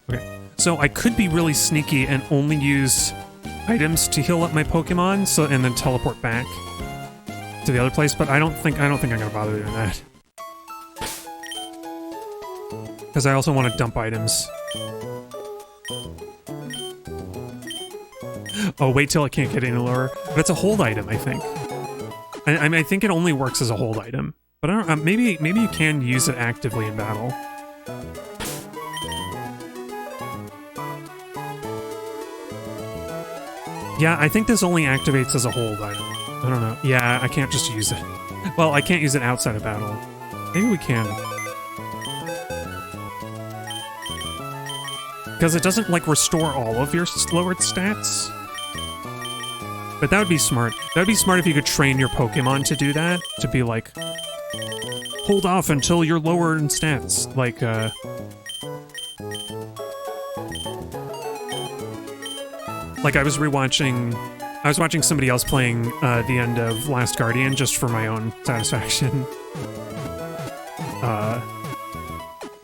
Okay. So I could be really sneaky and only use items to heal up my Pokemon, so and then teleport back to the other place, but I don't think I'm gonna bother doing that. Because I also want to dump items. Oh, wait till it can't get any lower. But it's a hold item, I think. I mean, I think it only works as a hold item. But I don't. Maybe you can use it actively in battle. Yeah, I think this only activates as a hold item. I don't know. Yeah, I can't just use it. Well, I can't use it outside of battle. Maybe we can. Because it doesn't, like, restore all of your lowered stats. But that would be smart. That would be smart if you could train your Pokemon to do that. To be like, hold off until you're lower in stats. Like, like I was watching somebody else playing the end of Last Guardian just for my own satisfaction.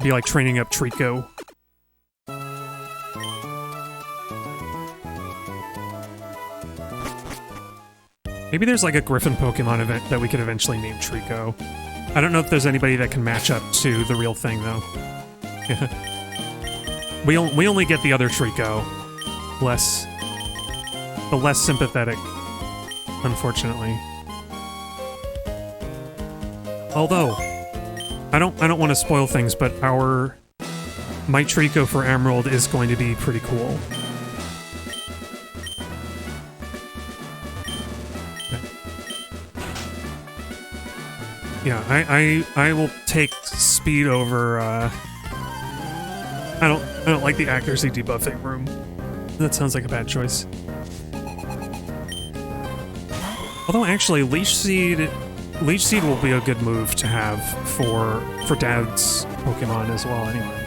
Be like training up Trico. Maybe there's like a Griffin Pokemon event that we could eventually name Trico. I don't know if there's anybody that can match up to the real thing, though. we only get the other Trico. The less sympathetic, unfortunately. Although, I don't want to spoil things, but my Trico for Emerald is going to be pretty cool. Yeah, I will take speed over. I don't like the accuracy debuffing room. That sounds like a bad choice. Although actually, Leech Seed will be a good move to have for Dad's Pokemon as well. Anyway.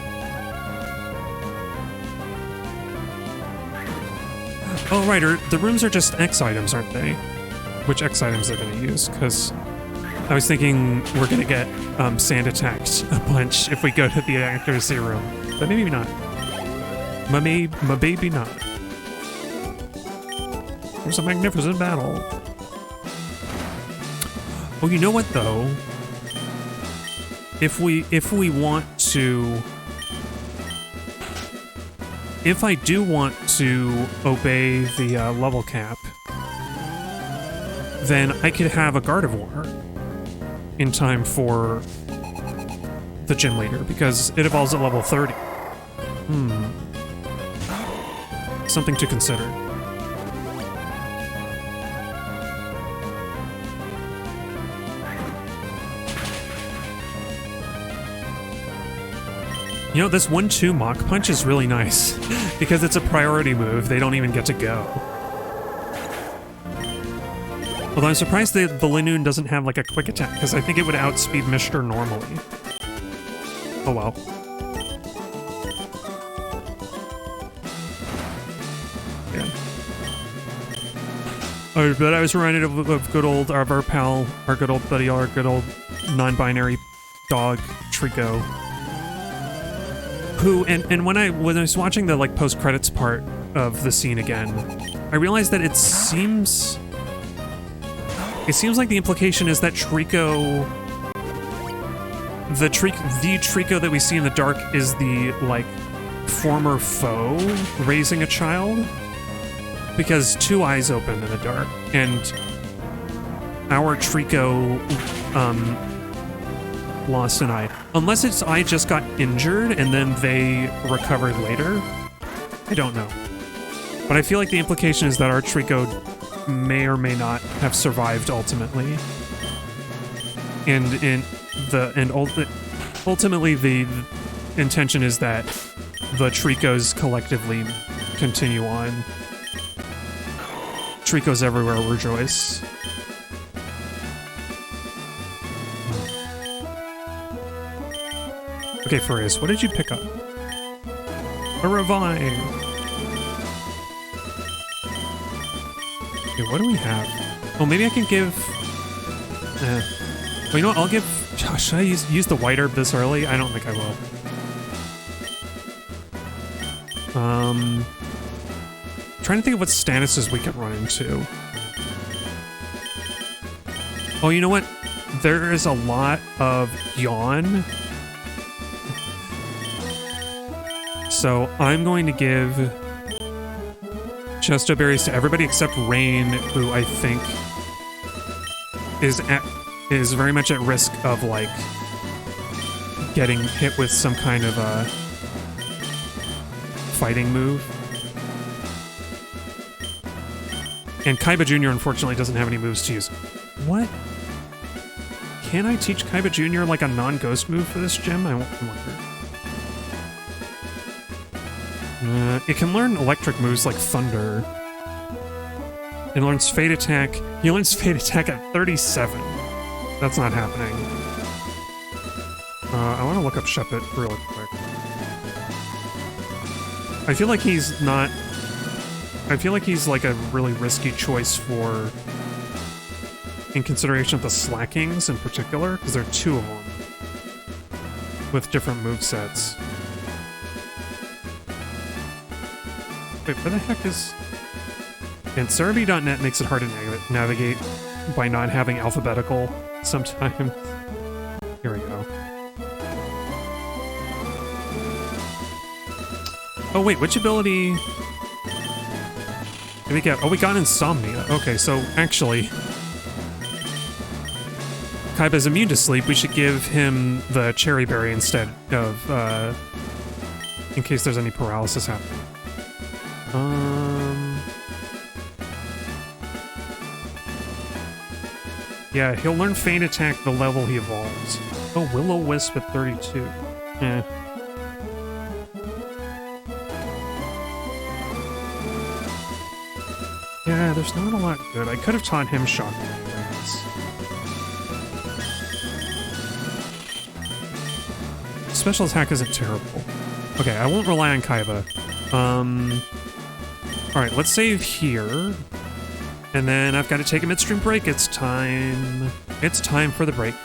Oh right, the rooms are just X items, aren't they? Which X items they're going to use? Because I was thinking we're gonna get sand attacked a bunch if we go to the accuracy room, but maybe not. My baby not. It was a magnificent battle. Well, you know what though? If I do want to obey the level cap, then I could have a Gardevoir in time for the gym leader, because it evolves at level 30. something to consider. You know, this 1-2 Mach Punch is really nice because it's a priority move. They don't even get to go. Although I'm surprised the Linoon doesn't have like a quick attack because I think it would outspeed Mishter normally. Oh well. Yeah. Oh, but I was reminded of good old our pal, our good old buddy, our good old non-binary dog Trico. Who and when I was watching the like post-credits part of the scene again, I realized that it seems like the implication is that Trico, the Trico that we see in the dark is the like former foe raising a child, because two eyes open in the dark, and our Trico lost an eye. Unless its eye just got injured and then they recovered later. I don't know. But I feel like the implication is that our Trico may or may not have survived ultimately. Ultimately the intention is that the Tricos collectively continue on. Tricos everywhere rejoice. Okay, Furious, what did you pick up? A Revive! Okay, what do we have? Oh, maybe I can give... Well, you know what, I'll give... Should I use the White Herb this early? I don't think I will. Trying to think of what statuses we can run into. Oh, you know what? There is a lot of Yawn. So I'm going to give Chesto Berries to everybody except Rain, who I think is very much at risk of like getting hit with some kind of a fighting move. And Kaiba Jr. unfortunately doesn't have any moves to use. What? Can I teach Kaiba Jr. like a non-ghost move for this gym? I wonder. It can learn electric moves like Thunder. It learns Fate Attack. He learns Fate Attack at 37. That's not happening. I want to look up Shepit real quick. I feel like he's not... I feel like he's like a really risky choice for... in consideration of the Slackings in particular, because there are two of them. With different movesets. Wait, where the heck is... And Cerebi.net makes it hard to navigate by not having alphabetical sometimes. Here we go. Oh wait, which ability... did we get? Oh, we got Insomnia. Okay, so actually... Kaiba's immune to sleep. We should give him the Cherry Berry instead of, in case there's any paralysis happening. Yeah, he'll learn Feint Attack the level he evolves. Oh, Will-O-Wisp at 32. Eh. Yeah, there's not a lot good. I could have taught him Shock Wave. Special attack isn't terrible. Okay, I won't rely on Kaiba. Alright, let's save here. And then I've got to take a midstream break. It's time for the break.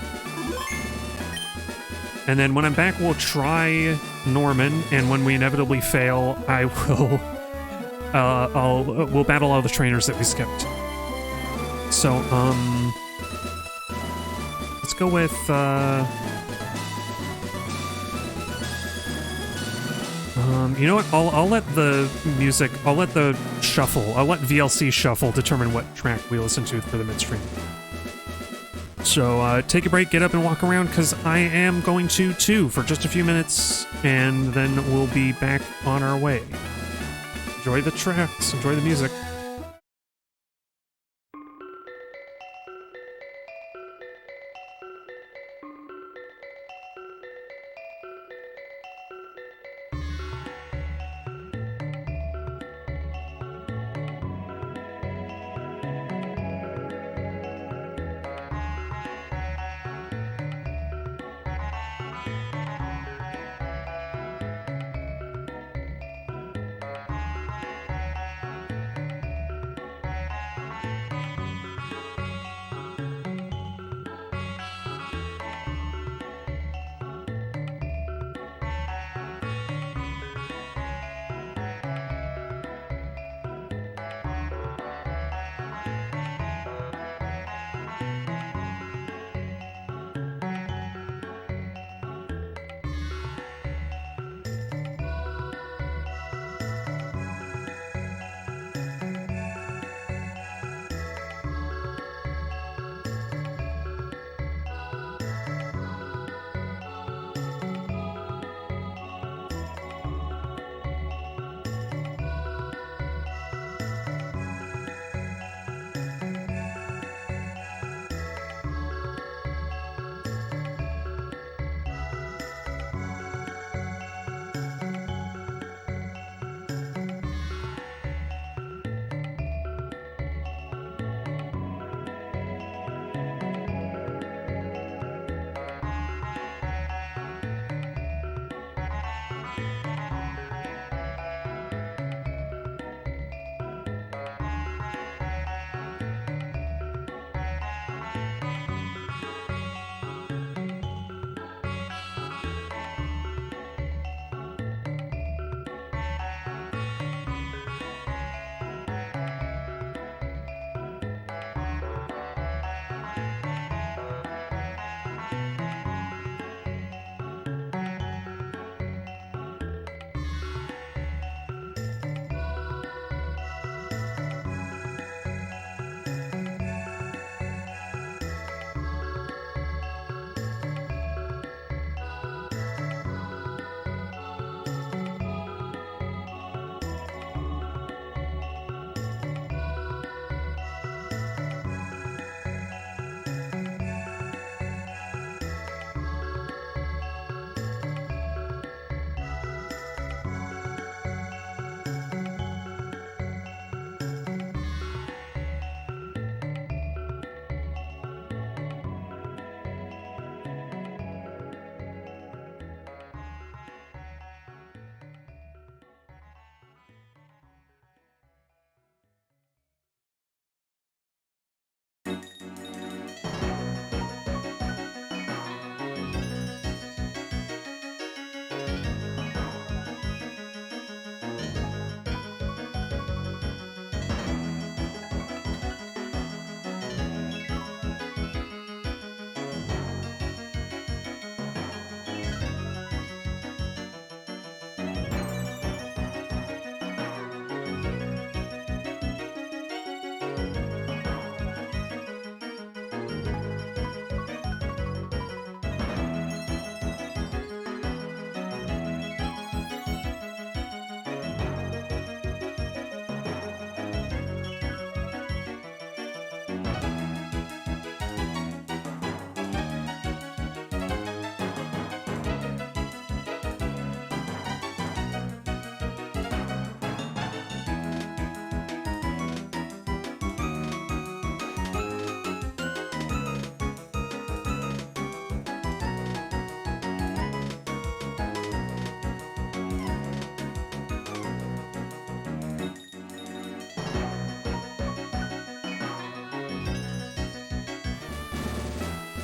And then when I'm back, we'll try Norman, and when we inevitably fail, I will... we'll battle all the trainers that we skipped. So, let's go with, you know what? I'll let the music, I'll let the shuffle, I'll let VLC shuffle determine what track we listen to for the midstream. So, take a break, get up and walk around, because I am going to too for just a few minutes, and then we'll be back on our way. Enjoy the tracks, enjoy the music.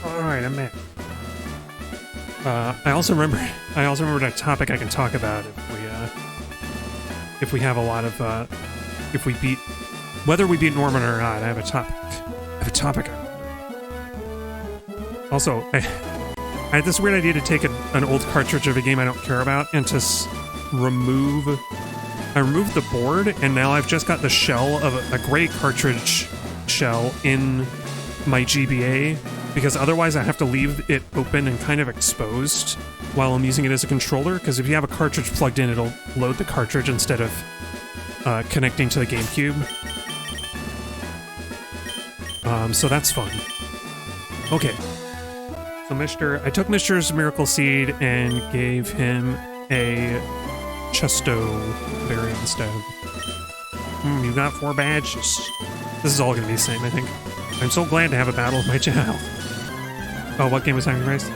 Alright, I'm back. I also remembered a topic I can talk about if we have a lot of if we beat whether we beat Norman or not. I have a topic. Also, I had this weird idea to take an old cartridge of a game I don't care about and to remove. I removed the board, and now I've just got the shell of a gray cartridge shell in my GBA, because otherwise I have to leave it open and kind of exposed while I'm using it as a controller, because if you have a cartridge plugged in, it'll load the cartridge instead of connecting to the GameCube. So that's fun. Okay. So I took Mr.'s Miracle Seed and gave him a Chesto Berry instead. You got 4 badges. This is all gonna be the same, I think. I'm so glad to have a battle with my child. Oh, what game was sacrificed?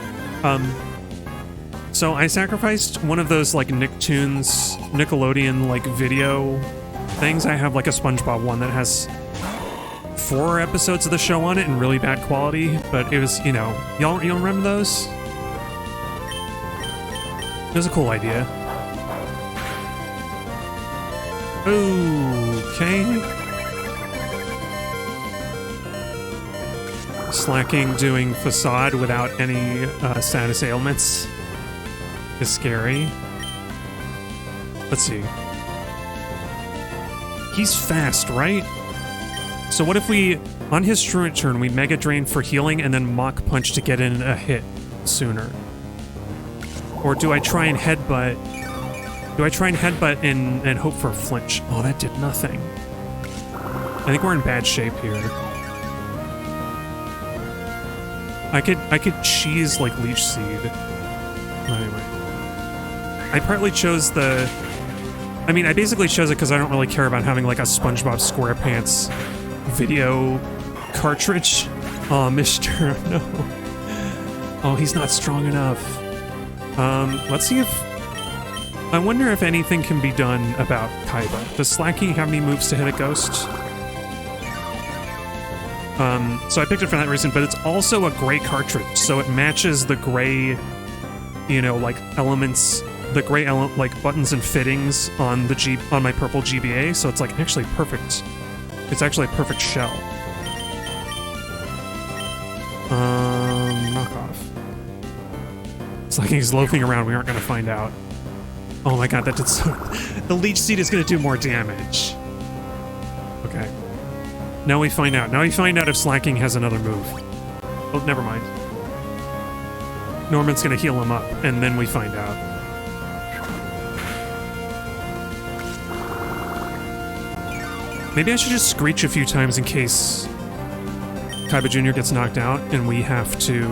So I sacrificed one of those like Nicktoons, Nickelodeon like video things. I have like a SpongeBob one that has 4 episodes of the show on it in really bad quality, but it was, you know, y'all remember those? It was a cool idea. Okay. Slacking doing Facade without any status ailments is scary. Let's see. He's fast, right? So what if we, on his Truant turn, we Mega Drain for healing and then Mach Punch to get in a hit sooner? Or do I try and Headbutt? Do I try and Headbutt and hope for a flinch? Oh, that did nothing. I think we're in bad shape here. I could cheese like Leech Seed. Anyway. I partly chose the... I mean, I basically chose it because I don't really care about having like a SpongeBob SquarePants video cartridge. Oh, Mr. No. Oh, he's not strong enough. Let's see if... I wonder if anything can be done about Kaiba. Does Slacking have any moves to hit a ghost? So I picked it for that reason, but it's also a gray cartridge, so it matches the gray, you know, like elements, the gray like buttons and fittings on the on my purple GBA, so it's like actually perfect. It's actually a perfect shell. Knock off. It's like he's loafing around, we aren't gonna find out. Oh my god, that did so... The Leech Seed is gonna do more damage. Okay. Now we find out. Now we find out if Slacking has another move. Oh, never mind. Norman's gonna heal him up, and then we find out. Maybe I should just screech a few times in case Kaiba Jr. gets knocked out, and we have to...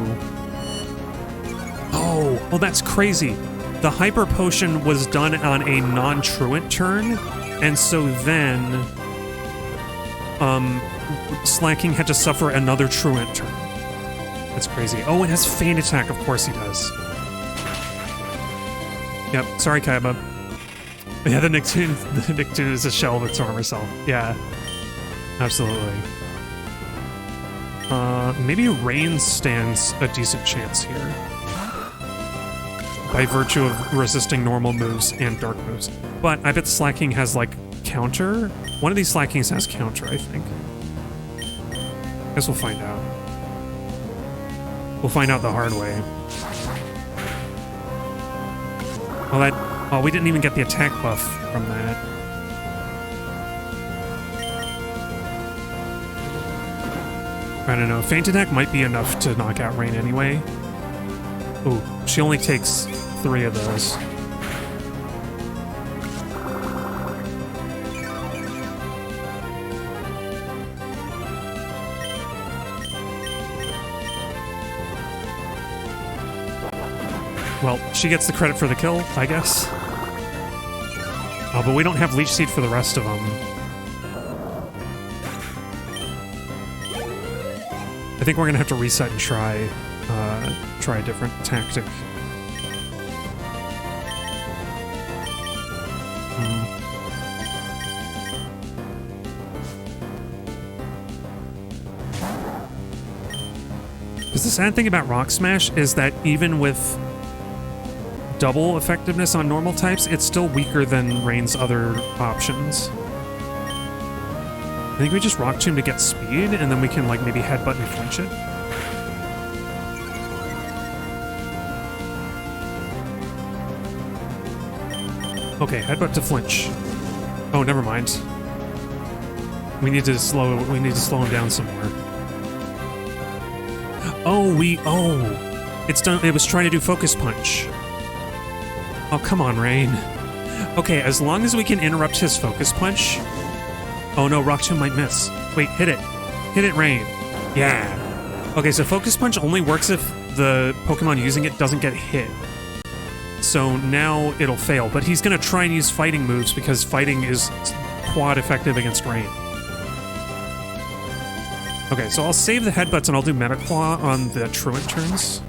Oh, that's crazy. The Hyper Potion was done on a non-truant turn, and so then... Slacking had to suffer another truant turn. That's crazy. Oh, it has Feint Attack. Of course he does. Yep. Sorry, Kaiba. Yeah, the Nicktoon is a shell of its former self. Yeah. Absolutely. Maybe Rain stands a decent chance here. By virtue of resisting normal moves and dark moves. But I bet Slacking has, like, counter? One of these Slackings has counter, I think. Guess we'll find out. We'll find out the hard way. Oh, we didn't even get the attack buff from that. I don't know. Feint Attack might be enough to knock out Rain anyway. Ooh, she only takes 3 of those. Well, she gets the credit for the kill, I guess. Oh, but we don't have Leech Seed for the rest of them. I think we're gonna have to reset and try a different tactic. Because the sad thing about Rock Smash is that even with double effectiveness on normal types, it's still weaker than Rain's other options. I think we just Rock Tomb to get speed, and then we can like maybe headbutt and flinch it. Okay, headbutt to flinch. Oh, never mind. We need to slow him down some more. It's done. It was trying to do Focus Punch. Oh, come on, Rain. Okay, as long as we can interrupt his focus punch. Oh no, Rock Tomb might miss. Wait, hit it. Hit it, Rain. Yeah. Okay, so focus punch only works if the Pokemon using it doesn't get hit. So now it'll fail, but he's gonna try and use fighting moves because fighting is quad effective against Rain. Okay, so I'll save the headbutts and I'll do Meta Claw on the Truant turns.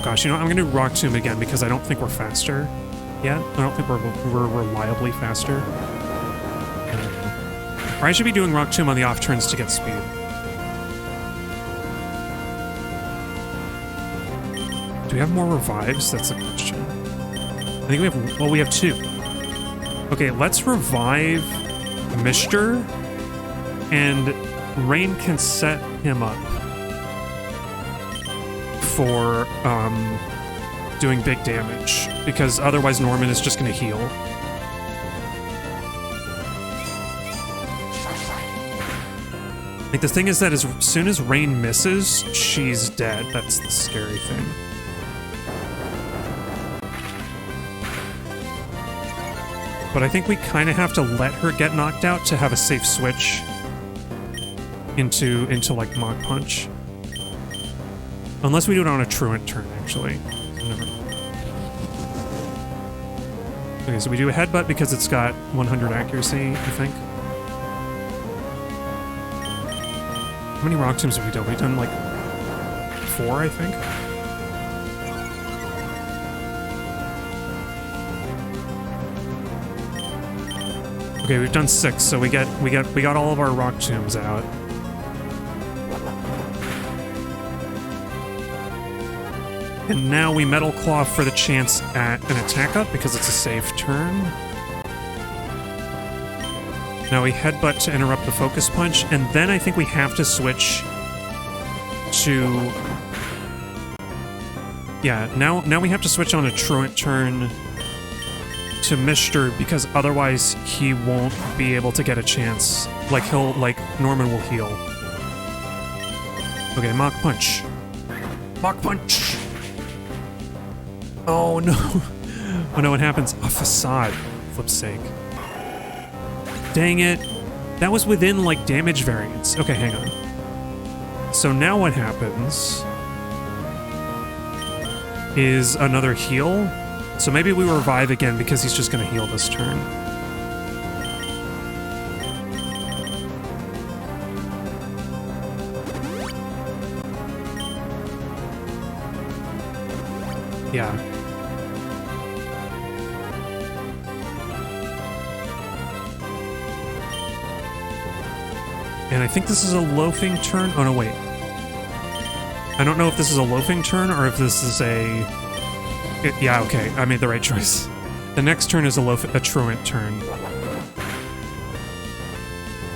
Gosh, you know, I'm gonna do Rock Tomb again because I don't think we're faster yet. I don't think we're reliably faster. Or I should be doing Rock Tomb on the off turns to get speed. Do we have more revives? That's the question. I think we have, well, we have 2. Okay, let's revive Mr. and Rain can set him up for doing big damage, because otherwise Norman is just going to heal. Like, the thing is that as soon as Rain misses, she's dead. That's the scary thing. But I think we kind of have to let her get knocked out to have a safe switch into like Mach Punch. Unless we do it on a Truant turn, actually. Never. Okay, so we do a Headbutt because it's got 100 accuracy, I think. How many Rock Tombs have we done? We've done like 4, I think. Okay, we've done 6, so we got all of our Rock Tombs out. And now we Metal Claw for the chance at an attack up because it's a safe turn. Now we Headbutt to interrupt the Focus Punch, and then I think we have to switch to... Yeah, now we have to switch on a Truant turn to Mr. because otherwise he won't be able to get a chance. Like Norman will heal. Okay, Mach Punch. Mach Punch! Oh no. Oh no, what happens? A Facade. Flip's sake. Dang it. That was within, like, damage variance. Okay, hang on. So now what happens is another heal. So maybe we revive again because he's just going to heal this turn. Yeah. And I think this is a loafing turn. Oh, no, wait. I don't know if this is a loafing turn or if this is a... yeah, okay. I made the right choice. The next turn is a Truant turn.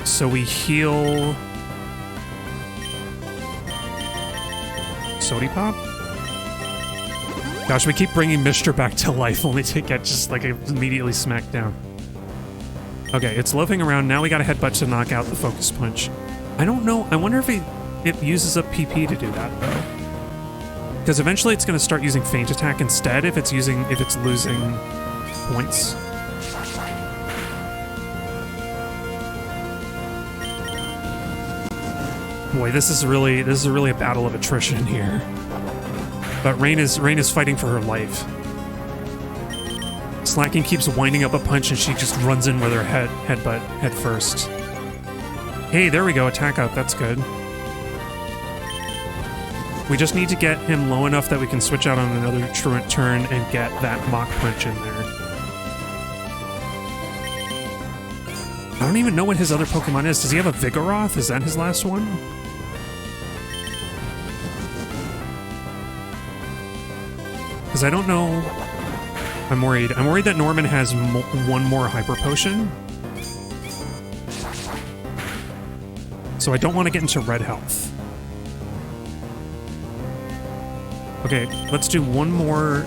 So we heal... Sody Pop? Gosh, we keep bringing Mr. back to life only to get just, like, immediately smacked down. Okay, it's loafing around. Now we got a Headbutt to knock out the Focus Punch. I don't know. I wonder if it uses up PP to do that, though. Because eventually it's going to start using Feint Attack instead if it's losing points. Boy, this is really a battle of attrition here. But Rain is fighting for her life. Slacking keeps winding up a punch and she just runs in with her headbutt head first. Hey, there we go, attack up, that's good. We just need to get him low enough that we can switch out on another Truant turn and get that Mach Punch in there. I don't even know what his other Pokemon is. Does he have a Vigoroth? Is that his last one? Because I don't know... I'm worried. I'm worried that Norman has one more Hyper Potion. So I don't want to get into red health. Okay, let's do one more,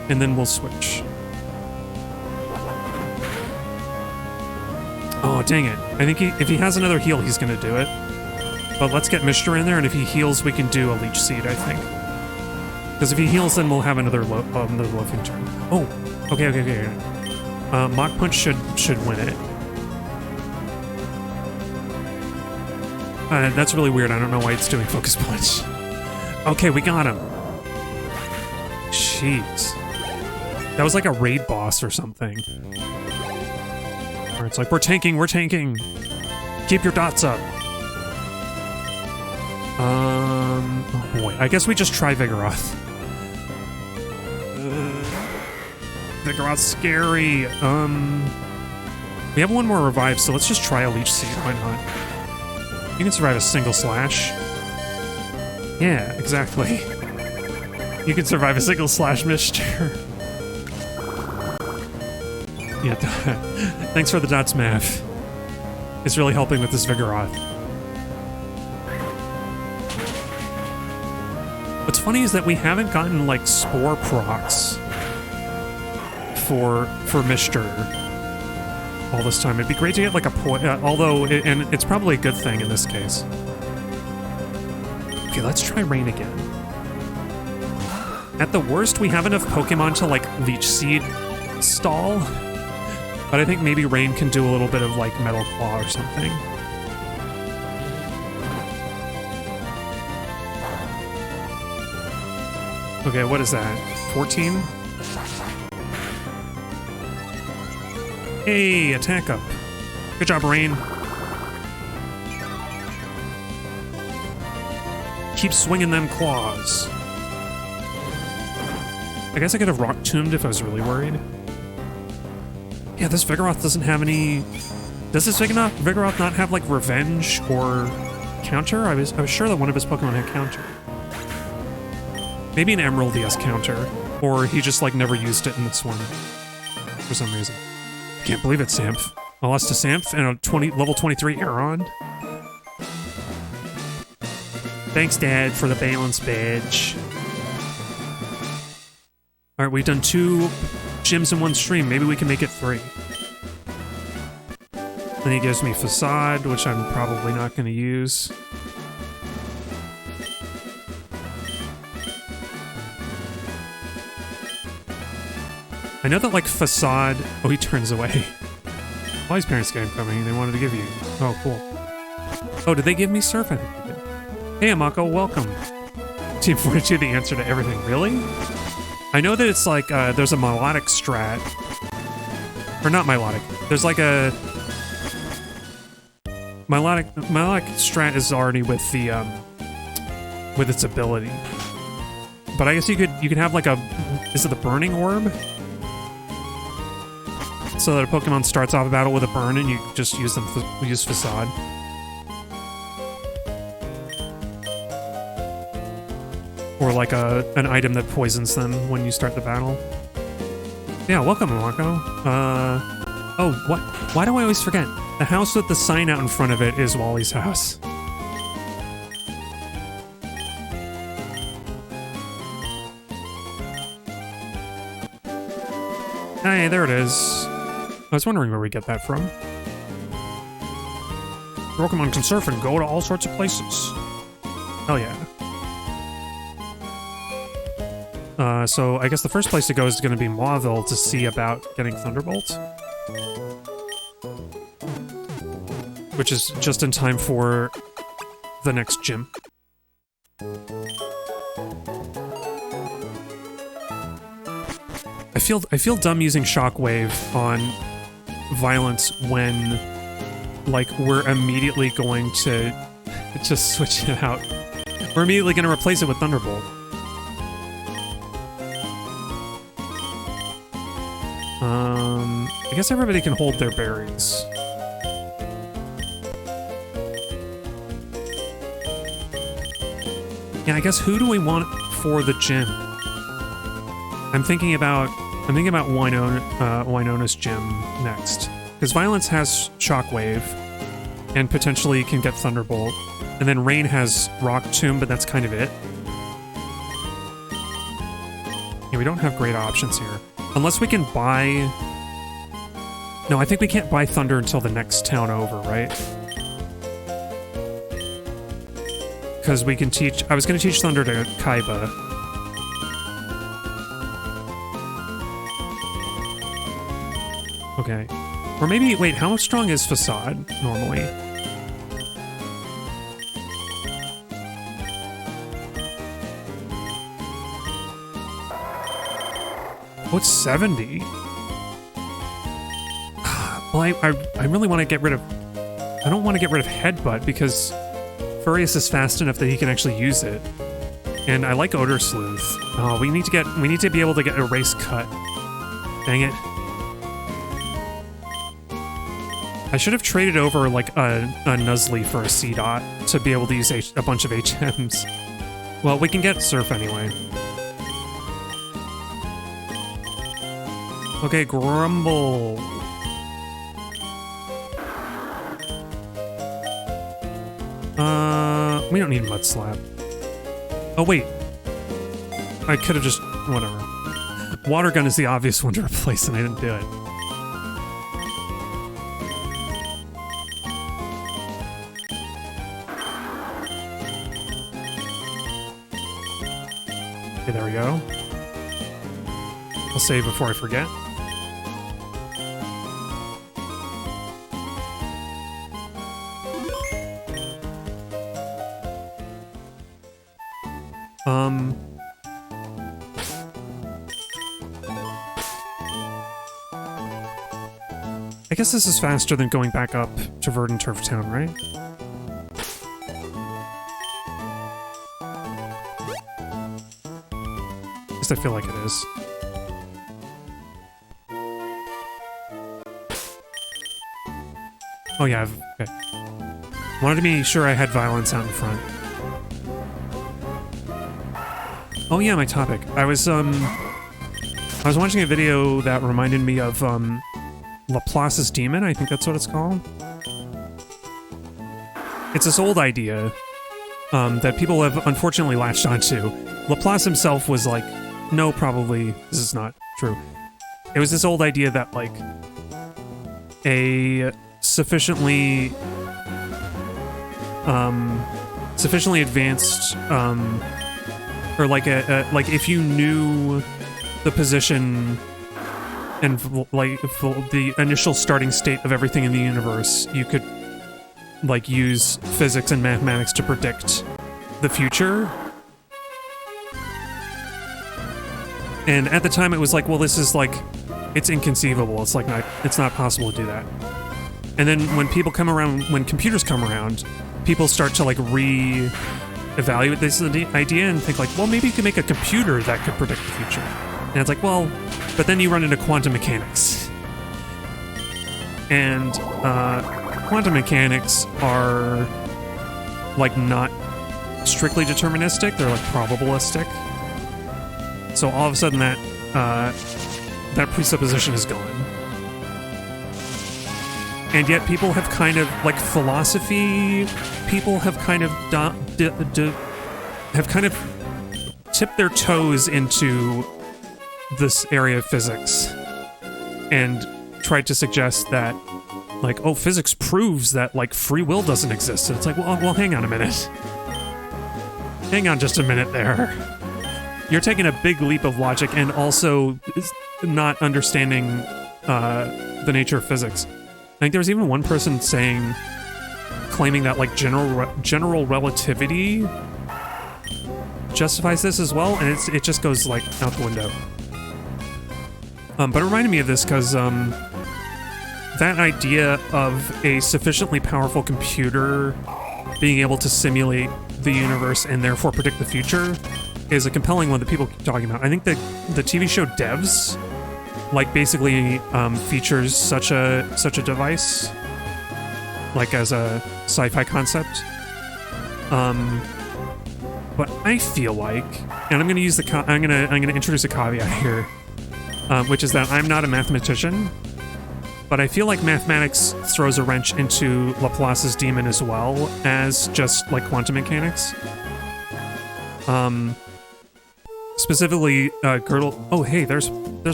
and then we'll switch. Oh, dang it. I think if he has another heal, he's going to do it. But let's get Mishra in there, and if he heals, we can do a Leech Seed, I think. Because if he heals, then we'll have another loafing turn. Oh, okay. Mach Punch should win it. That's really weird. I don't know why it's doing Focus Punch. Okay, we got him. Jeez. That was like a raid boss or something. Where it's like, we're tanking. Keep your dots up. Oh boy. I guess we just try Vigoroth. Vigoroth's scary. We have one more revive, so let's just try a Leech Seed. Why not? You can survive a single slash. Yeah, exactly. You can survive a single slash, Mister. Yeah, thanks for the dots, Mav. It's really helping with this Vigoroth. What's funny is that we haven't gotten, like, Spore procs for Mister all this time. It'd be great to get, like, a and it's probably a good thing in this case. Okay, let's try Rain again. At the worst, we have enough Pokemon to, like, Leech Seed stall. But I think maybe Rain can do a little bit of, like, Metal Claw or something. Okay, what is that? 14? Hey, attack up. Good job, Rain. Keep swinging them claws. I guess I could have Rock Tombed if I was really worried. Yeah, this Vigoroth doesn't have any... Does this Vigoroth not have, like, Revenge or Counter? I was sure that one of his Pokemon had Counter. Maybe an Emerald he has Counter. Or he just, like, never used it in this one. For some reason. Can't believe it, Samph. I lost to Samph and a level 23 Aeron. Thanks, Dad, for the balance badge. Alright, we've done 2 gyms in one stream. Maybe we can make it 3. Then he gives me Facade, which I'm probably not going to use. I know that, like, Facade... Oh, he turns away. Why is Parents Guide coming? They wanted to give you... Oh, cool. Oh, did they give me Surf? I think they did. Hey, Amako, welcome. Team 42, the answer to everything. Really? I know that it's like, there's a melodic strat. Or not melodic. There's like a... Melodic strat is already with the, with its ability. But I guess you could have like a... Is it the Burning Orb? So that a Pokemon starts off a battle with a burn and you just use Facade. Or like an item that poisons them when you start the battle. Yeah, welcome, Marco. Oh, what? Why do I always forget? The house with the sign out in front of it is Wally's house. Hey, there it is. I was wondering where we get that from. Pokemon can surf and go to all sorts of places. Hell yeah. So I guess the first place to go is going to be Mauville to see about getting Thunderbolt. Which is just in time for the next gym. I feel dumb using Shockwave on Violence when, like, we're immediately going to just switch it out. We're immediately going to replace it with Thunderbolt. I guess everybody can hold their berries. Yeah, I guess who do we want for the gym? I'm thinking about Wynona's gym next. Because Violence has Shockwave, and potentially can get Thunderbolt. And then Rain has Rock Tomb, but that's kind of it. Yeah, we don't have great options here. Unless we can buy... No, I think we can't buy Thunder until the next town over, right? because we can teach... I was going to teach Thunder to Kaiba. Okay. Or maybe... Wait, how strong is Facade, normally? Oh, it's 70. Well, I really want to get rid of... I don't want to get rid of Headbutt, because Furious is fast enough that he can actually use it. And I like Odor Sleuth. Oh, we need to be able to get Erase Cut. Dang it. I should have traded over, like, a Nuzly for a C-Dot to be able to use a bunch of HMs. Well, we can get Surf anyway. Okay, Grumble. We don't need Mud Slap. Oh, wait. I could have just... whatever. Water Gun is the obvious one to replace, and I didn't do it. Okay, there we go. I'll save before I forget. I guess this is faster than going back up to Verdant Turf Town, right? At least I feel like it is. Oh yeah, okay. Wanted to be sure I had violence out in front. Oh yeah, my topic. I was watching a video that reminded me of Laplace's Demon, I think that's what it's called. It's this old idea that people have unfortunately latched onto. Laplace himself was like, no, probably this is not true. It was this old idea that, like, a sufficiently advanced, or like like if you knew the position and like the initial starting state of everything in the universe, you could like use physics and mathematics to predict the future. And at the time it was like, well, this is like, it's inconceivable. It's like it's not possible to do that. And then when people come around, when computers come around, people start to like re-evaluate this idea and think like, well, maybe you could make a computer that could predict the future. And it's like, well, but then you run into quantum mechanics. And quantum mechanics are like not strictly deterministic, they're like probabilistic. So all of a sudden that that presupposition is gone. And yet people have kind of, like philosophy, people have kind of tipped their toes into this area of physics and tried to suggest that, like, oh, physics proves that, like, free will doesn't exist. And it's like, well, hang on a minute. Hang on just a minute there. You're taking a big leap of logic and also not understanding the nature of physics. I think there was even one person claiming that, like, general relativity justifies this as well, and it just goes, like, out the window. But it reminded me of this because that idea of a sufficiently powerful computer being able to simulate the universe and therefore predict the future is a compelling one that people keep talking about. I think that the TV show Devs, like, basically features such a device, like, as a sci-fi concept. But I feel like, and I'm gonna use I'm gonna introduce a caveat here, which is that I'm not a mathematician, but I feel like mathematics throws a wrench into Laplace's Demon as well as just, like, quantum mechanics. Specifically, Girdle... Oh, hey, there's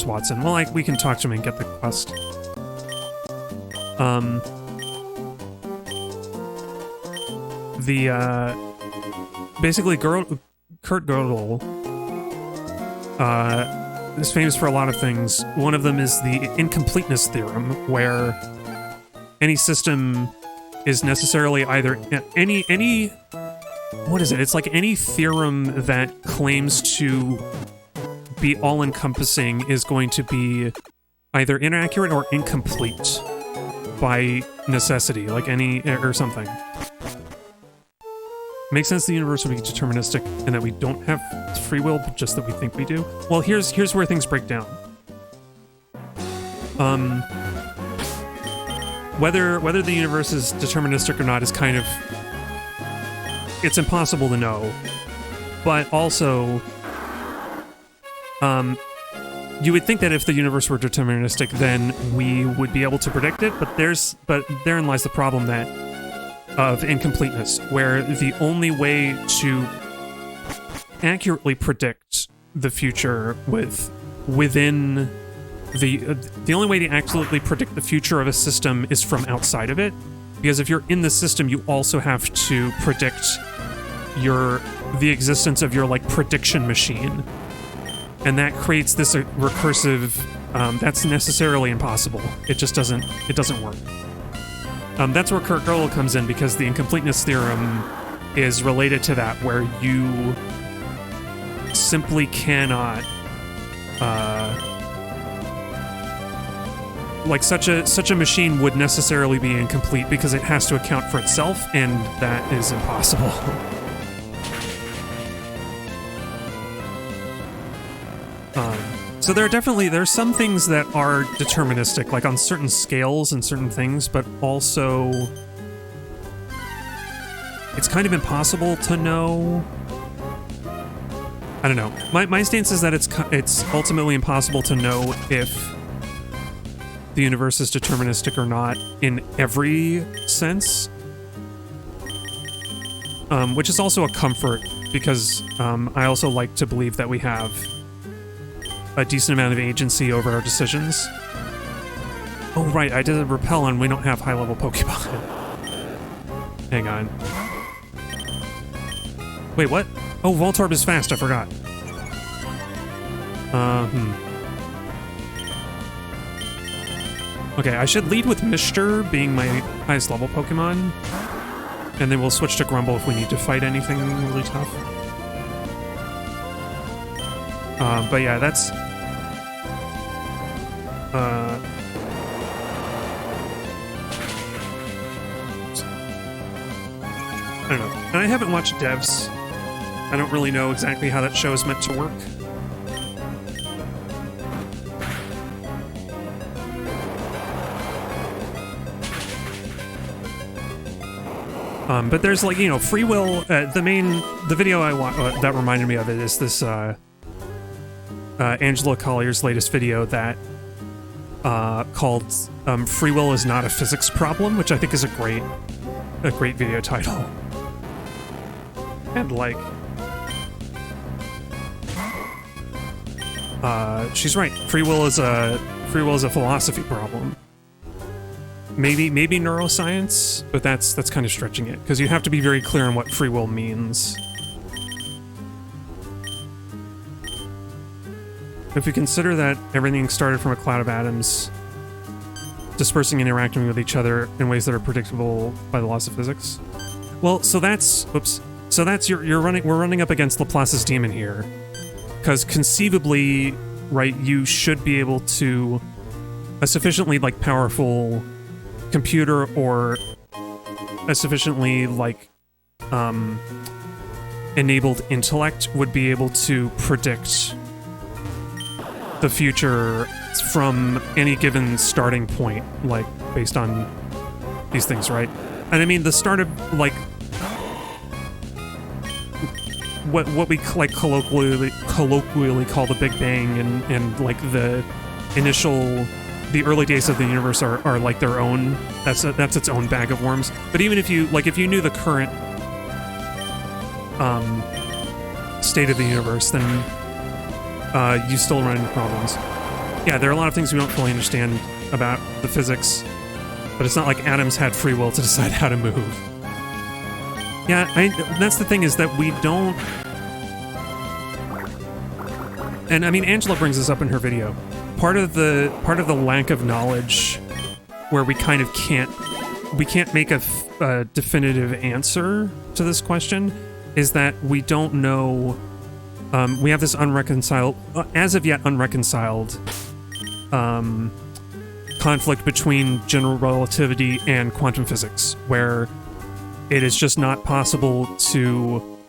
Watson. Well, we can talk to him and get the quest. basically, Kurt Gödel is famous for a lot of things. One of them is the incompleteness theorem, where any system is necessarily either any what is it? It's like any theorem that claims to be all-encompassing is going to be either inaccurate or incomplete by necessity, like any or something. Makes sense the universe would be deterministic and that we don't have free will, but just that we think we do. Well, here's where things break down. Whether the universe is deterministic or not is kind of... It's impossible to know. But also... you would think that if the universe were deterministic, then we would be able to predict it, but therein lies the problem of incompleteness, where the only way to accurately predict the future within the only way to accurately predict the future of a system is from outside of it, because if you're in the system, you also have to predict the existence of your like prediction machine. And that creates this recursive, that's necessarily impossible. It just doesn't work. That's where Kurt Gödel comes in, because the incompleteness theorem is related to that, where you simply cannot, like such a machine would necessarily be incomplete because it has to account for itself, and that is impossible. So there's some things that are deterministic, like on certain scales and certain things, but also it's kind of impossible to know. I don't know. My stance is that it's ultimately impossible to know if the universe is deterministic or not in every sense, which is also a comfort, because I also like to believe that we have a decent amount of agency over our decisions. Oh, right, I did a repel and we don't have high-level Pokemon. Hang on. Wait, what? Oh, Voltorb is fast, I forgot. Okay, I should lead with Mr. being my highest level Pokemon, and then we'll switch to Grumble if we need to fight anything really tough. But yeah, that's... I don't know. And I haven't watched Devs. I don't really know exactly how that show is meant to work. But there's like, you know, free will. The video I want that reminded me of it is this Angela Collier's latest video that called "Free Will is Not a Physics Problem," which I think is a great video title. And like, she's right. Free will is a philosophy problem. Maybe neuroscience, but that's kind of stretching it, because you have to be very clear on what free will means. If you consider that everything started from a cloud of atoms dispersing and interacting with each other in ways that are predictable by the laws of physics. Well, so that's we're running up against Laplace's demon here, because conceivably, right, you should be able to a sufficiently like powerful computer or a sufficiently like enabled intellect would be able to predict the future from any given starting point, like based on these things, right? And I mean, the start of like what we like colloquially call the Big Bang, and like the early days of the universe are like their own. That's its own bag of worms. But even if you knew the current state of the universe, then you still run into problems. Yeah, there are a lot of things we don't fully understand about the physics, but it's not like atoms had free will to decide how to move. Yeah, that's the thing, is that we don't... And I mean, Angela brings this up in her video. Part of the lack of knowledge, where we kind of can't make a definitive answer to this question, is that we don't know. We have this unreconciled, as of yet unreconciled, conflict between general relativity and quantum physics, where it is just not possible to.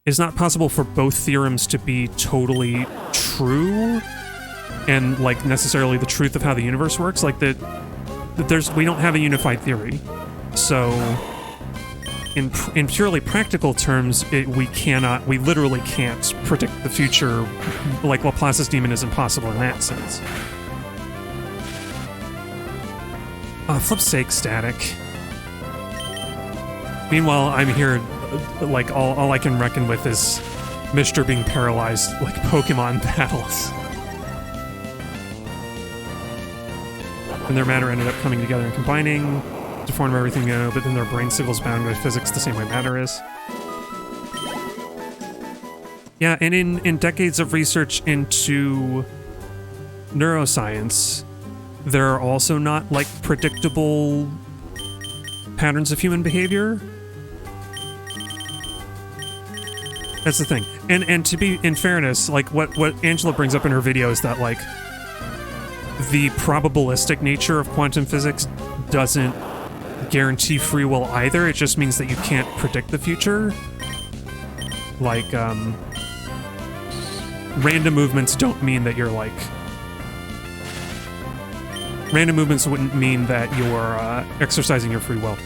It's not possible for both theorems to be totally true and like necessarily the truth of how the universe works. Like we don't have a unified theory. So in purely practical terms, we literally can't predict the future. Like Laplace's demon is impossible in that sense. Flip's sake, static. Meanwhile, I'm here, like, all I can reckon with is Mr. being paralyzed, like Pokemon battles. And their matter ended up coming together and combining to form everything, but then their brain signals bound by physics the same way matter is. Yeah, and in decades of research into neuroscience, there are also not, like, predictable patterns of human behavior. That's the thing. And to be in fairness, like what Angela brings up in her video is that like the probabilistic nature of quantum physics doesn't guarantee free will either. It just means that you can't predict the future. Like random movements don't mean that you're like random movements wouldn't mean that you're exercising your free will.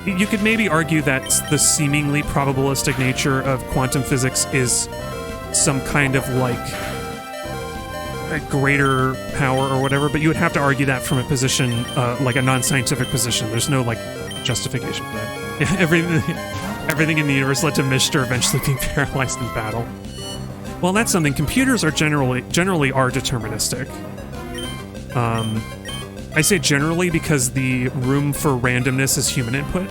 You could maybe argue that the seemingly probabilistic nature of quantum physics is some kind of like a greater power or whatever, but you would have to argue that from a position, like a non-scientific position. There's no like justification for that. Yeah, everything in the universe led to Mr. eventually being paralyzed in battle. Well, that's something. Computers are generally are deterministic. I say generally because the room for randomness is human input.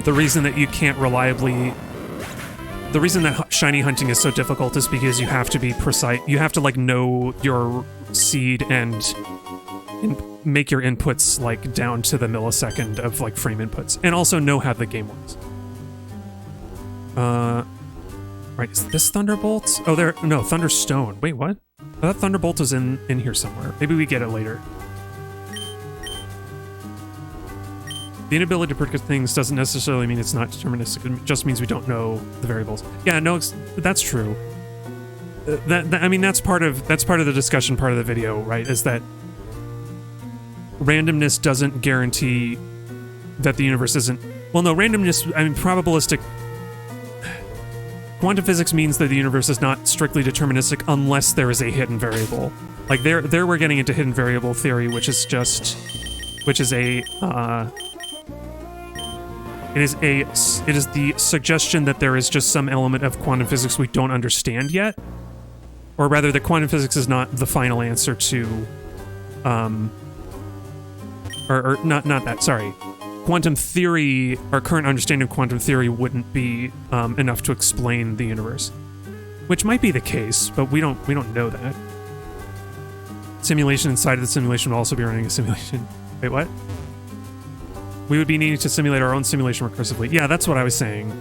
The reason that you can't reliably... The reason that shiny hunting is so difficult is because you have to be precise. You have to, like, know your seed and make your inputs, like, down to the millisecond of, like, frame inputs. And also know how the game works. Right, is this Thunderbolt? Oh, no, Thunderstone. Wait, what? I thought Thunderbolt was in here somewhere. Maybe we get it later. The inability to predict things doesn't necessarily mean it's not deterministic. It just means we don't know the variables. Yeah, no, that's true. I mean, that's part of the discussion part of the video, right? Is that randomness doesn't guarantee that the universe isn't... Well, no, randomness... I mean, probabilistic... Quantum physics means that the universe is not strictly deterministic unless there is a hidden variable. Like, there we're getting into hidden variable theory, which is a... It is the suggestion that there is just some element of quantum physics we don't understand yet. Or rather, that quantum physics is not the final answer to... Or not that, sorry. Quantum theory, our current understanding of quantum theory wouldn't be enough to explain the universe. Which might be the case, but we don't know that. Simulation inside of the simulation would also be running a simulation. Wait, what? We would be needing to simulate our own simulation recursively. Yeah, that's what I was saying.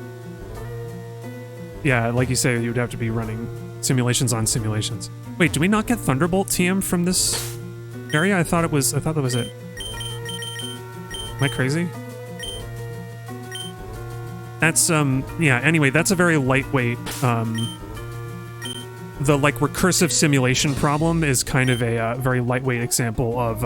Yeah, like you say, you would have to be running simulations on simulations. Wait, do we not get Thunderbolt TM from this area? I thought that was it. Am I crazy? That's, yeah, anyway, that's a very lightweight, the, like, recursive simulation problem is kind of a very lightweight example of,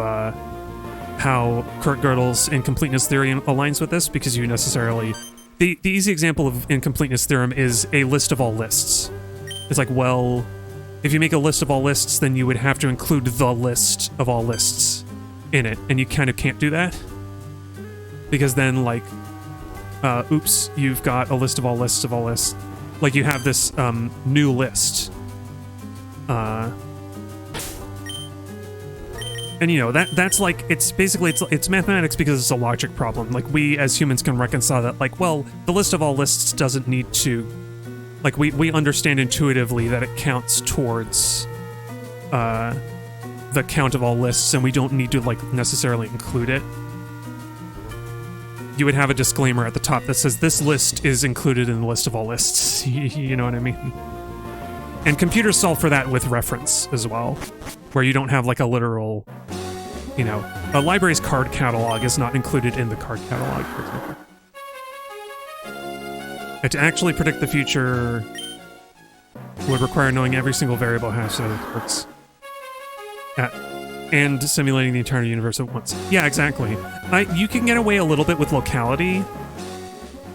how Kurt Gödel's incompleteness theory aligns with this, because you necessarily... The easy example of incompleteness theorem is a list of all lists. It's like, well, if you make a list of all lists, then you would have to include the list of all lists in it, and you kind of can't do that. Because then, like, oops, you've got a list of all lists of all lists. Like, you have this, And you know, that's like, it's basically, it's mathematics because it's a logic problem. Like, we as humans can reconcile that, like, well, the list of all lists doesn't need to, like, we understand intuitively that it counts towards the count of all lists, and we don't need to, like, necessarily include it. You would have a disclaimer at the top that says this list is included in the list of all lists. You know what I mean? And computers solve for that with reference as well, where you don't have like a literal, you know, a library's card catalog is not included in the card catalog, for example. And to actually predict the future would require knowing every single variable has it works at, and simulating the entire universe at once. Yeah, exactly. You can get away a little bit with locality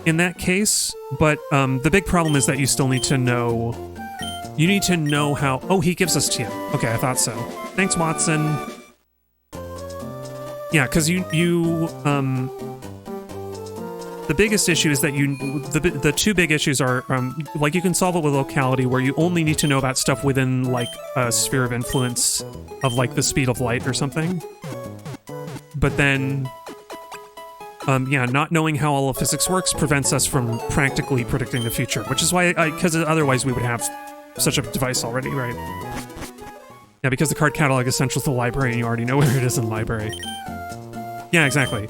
in that case, but the big problem is that you still need to know. You need to know how... Oh, he gives us TM. Okay, I thought so. Thanks, Watson. Yeah, because the biggest issue is that the two big issues are, like, you can solve it with locality, where you only need to know about stuff within, like, a sphere of influence of, like, the speed of light or something. But then, yeah, not knowing how all of physics works prevents us from practically predicting the future, which is why, because otherwise we would have such a device already, right? Yeah, because the card catalog is central to the library and you already know where it is in the library. Yeah, exactly.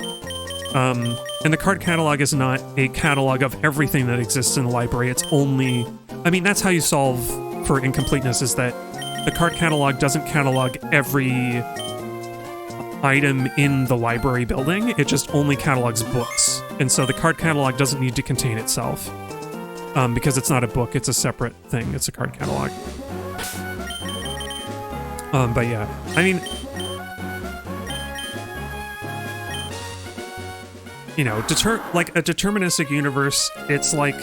And the card catalog is not a catalog of everything that exists in the library. It's only... I mean, that's how you solve for incompleteness, is that the card catalog doesn't catalog every item in the library building. It just only catalogs books. And so the card catalog doesn't need to contain itself. Because it's not a book, it's a separate thing. It's a card catalog. But yeah, I mean, you know, like a deterministic universe, it's like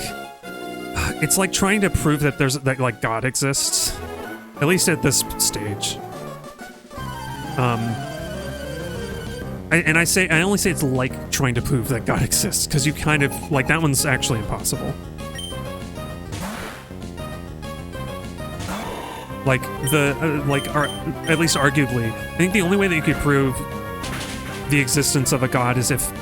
trying to prove that that like God exists, at least at this stage. I only say it's like trying to prove that God exists because you kind of like that one's actually impossible. Like at least arguably, I think the only way that you could prove the existence of a god is if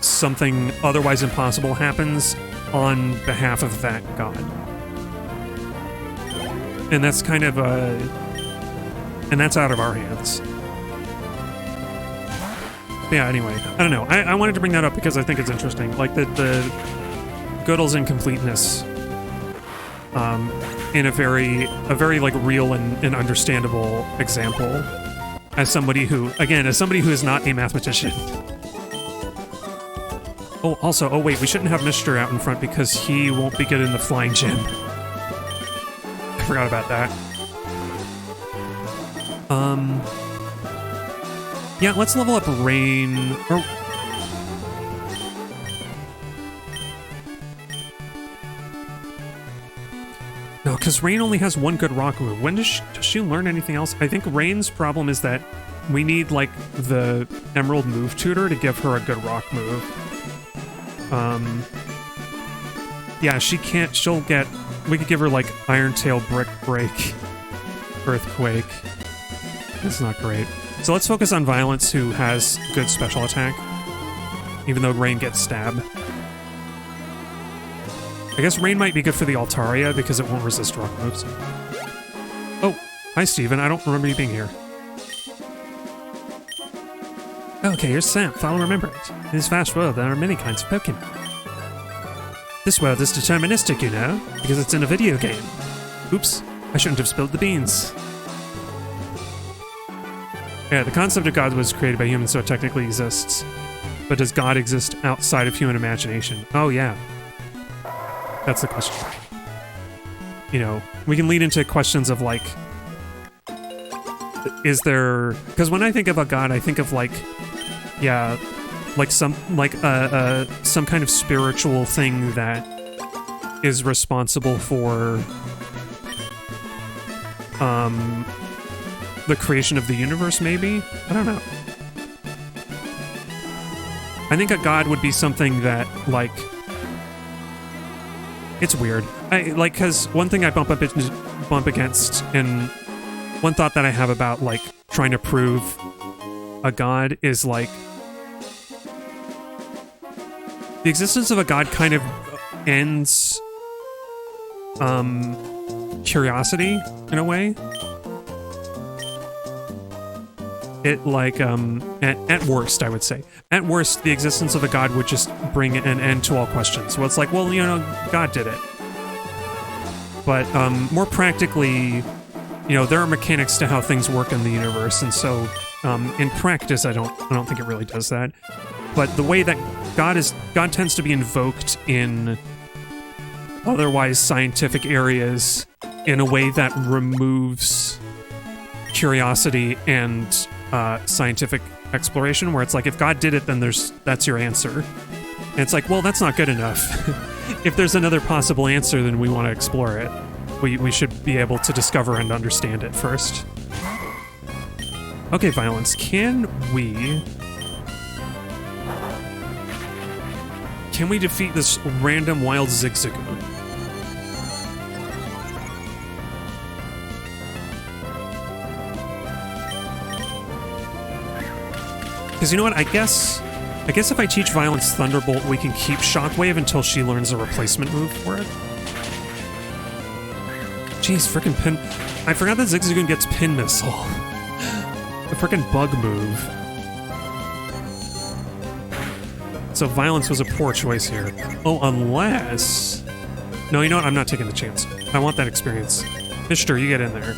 something otherwise impossible happens on behalf of that god. And that's kind of and that's out of our hands. But yeah, anyway, I don't know. I wanted to bring that up because I think it's interesting. Like the Gödel's incompleteness, in a very like real and understandable example, as somebody who is not a mathematician. Oh, also, oh wait, we shouldn't have Mr. out in front because he won't be good in the flying gym. I forgot about that. Yeah, let's level up Rain. No, because Rain only has one good rock move. When does she learn anything else? I think Rain's problem is that we need, like, the Emerald Move Tutor to give her a good rock move. Yeah, she can't... We could give her, like, Iron Tail, Brick Break, Earthquake. That's not great. So let's focus on Violence, who has good special attack, even though Rain gets Stab. I guess Rain might be good for the Altaria because it won't resist rock moves. Oh, hi Steven, I don't remember you being here. Okay, here's Sam, follow Remembrance. In this vast world, there are many kinds of Pokemon. This world is deterministic, you know, because it's in a video game. Oops, I shouldn't have spilled the beans. Yeah, the concept of God was created by humans, so it technically exists. But does God exist outside of human imagination? Oh yeah. That's the question. You know, we can lead into questions of like, is there... Because when I think of a god, I think of like, yeah, like some kind of spiritual thing that is responsible for the creation of the universe, maybe? I don't know. I think a god would be something that, like... It's weird. Because one thing I bump against, and one thought that I have about, like, trying to prove a god is like the existence of a god kind of ends curiosity in a way. It like at worst, I would say, at worst, the existence of a god would just bring an end to all questions. So it's like, well, you know, God did it. But more practically, you know, there are mechanics to how things work in the universe, and so in practice, I don't think it really does that. But the way that God tends to be invoked in otherwise scientific areas in a way that removes curiosity and scientific exploration, where it's like, if God did it, then that's your answer. And it's like, well, that's not good enough. If there's another possible answer, then we want to explore it. We should be able to discover and understand it first. Okay, Violence, can we defeat this random wild Zigzagoon? Because you know what, I guess if I teach Violence Thunderbolt, we can keep Shockwave until she learns a replacement move for it. Jeez, frickin' Pin... I forgot that Zigzagoon gets Pin Missile. The frickin' bug move. So Violence was a poor choice here. Oh, unless... No, you know what? I'm not taking the chance. I want that experience. Mishter, you get in there.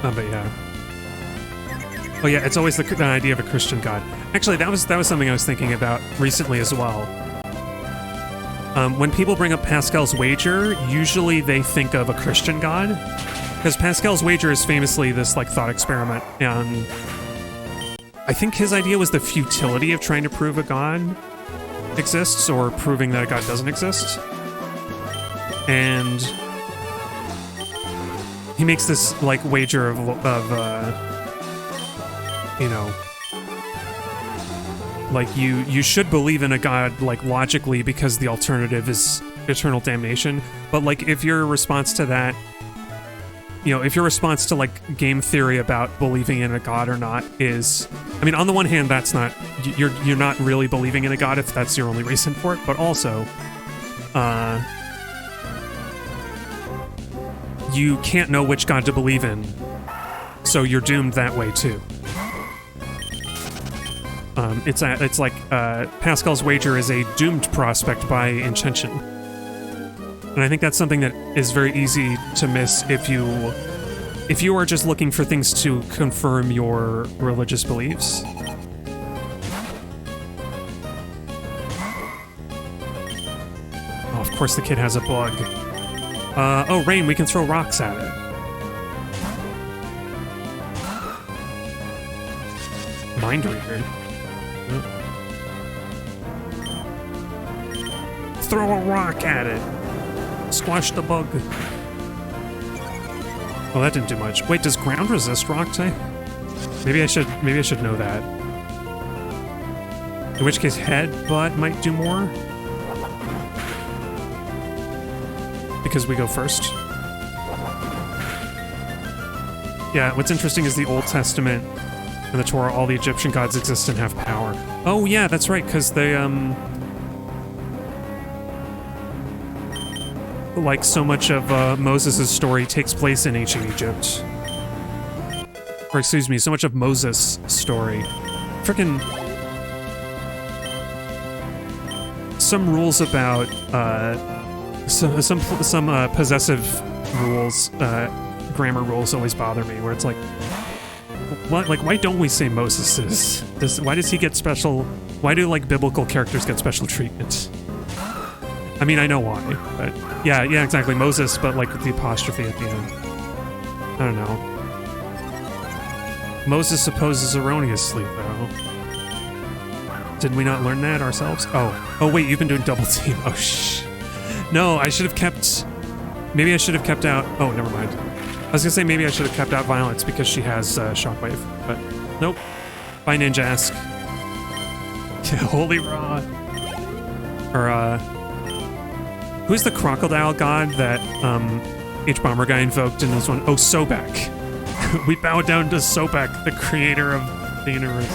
Oh, but yeah. Oh yeah, it's always the idea of a Christian god. Actually, that was something I was thinking about recently as well. When people bring up Pascal's Wager, usually they think of a Christian god, because Pascal's Wager is famously this like thought experiment, and I think his idea was the futility of trying to prove a god exists or proving that a god doesn't exist. And he makes this like wager of you know, like you should believe in a god like logically because the alternative is eternal damnation. But like if your response to that, you know, if your response to like game theory about believing in a god or not is, I mean, on the one hand, that's not, you're not really believing in a god if that's your only reason for it, but also, you can't know which god to believe in, so you're doomed that way too. It's like Pascal's Wager is a doomed prospect by intention. And I think that's something that is very easy to miss if you are just looking for things to confirm your religious beliefs. Oh, of course the kid has a bug. Oh, Rain, we can throw rocks at it. Mind Reader. Throw a rock at it. Squash the bug. Oh, that didn't do much. Wait, does ground resist rock type? Maybe I should know that. In which case, headbutt might do more. Because we go first. Yeah, what's interesting is the Old Testament and the Torah, all the Egyptian gods exist and have power. Oh yeah, that's right, because they, like so much of Moses' story takes place in ancient Egypt. Or excuse me, so much of Moses' story. Frickin' some rules about some possessive rules, grammar rules always bother me, where it's like, what, like, why don't we say Moses is? Why does he get special? Why do like biblical characters get special treatment? I mean, I know why, but yeah, exactly, Moses, but like with the apostrophe at the end. I don't know. Moses supposes erroneously, though. Did we not learn that ourselves? Oh wait, you've been doing double team. Oh shh. No, I should have kept. Maybe I should have kept out. Oh, never mind. I was gonna say maybe I should have kept out Violence because she has Shockwave, but nope. Bye, Ninjask. Holy Raw. Or who's the crocodile god that H-Bomber guy invoked in this one. Oh, Sobek. We bow down to Sobek, the creator of the universe.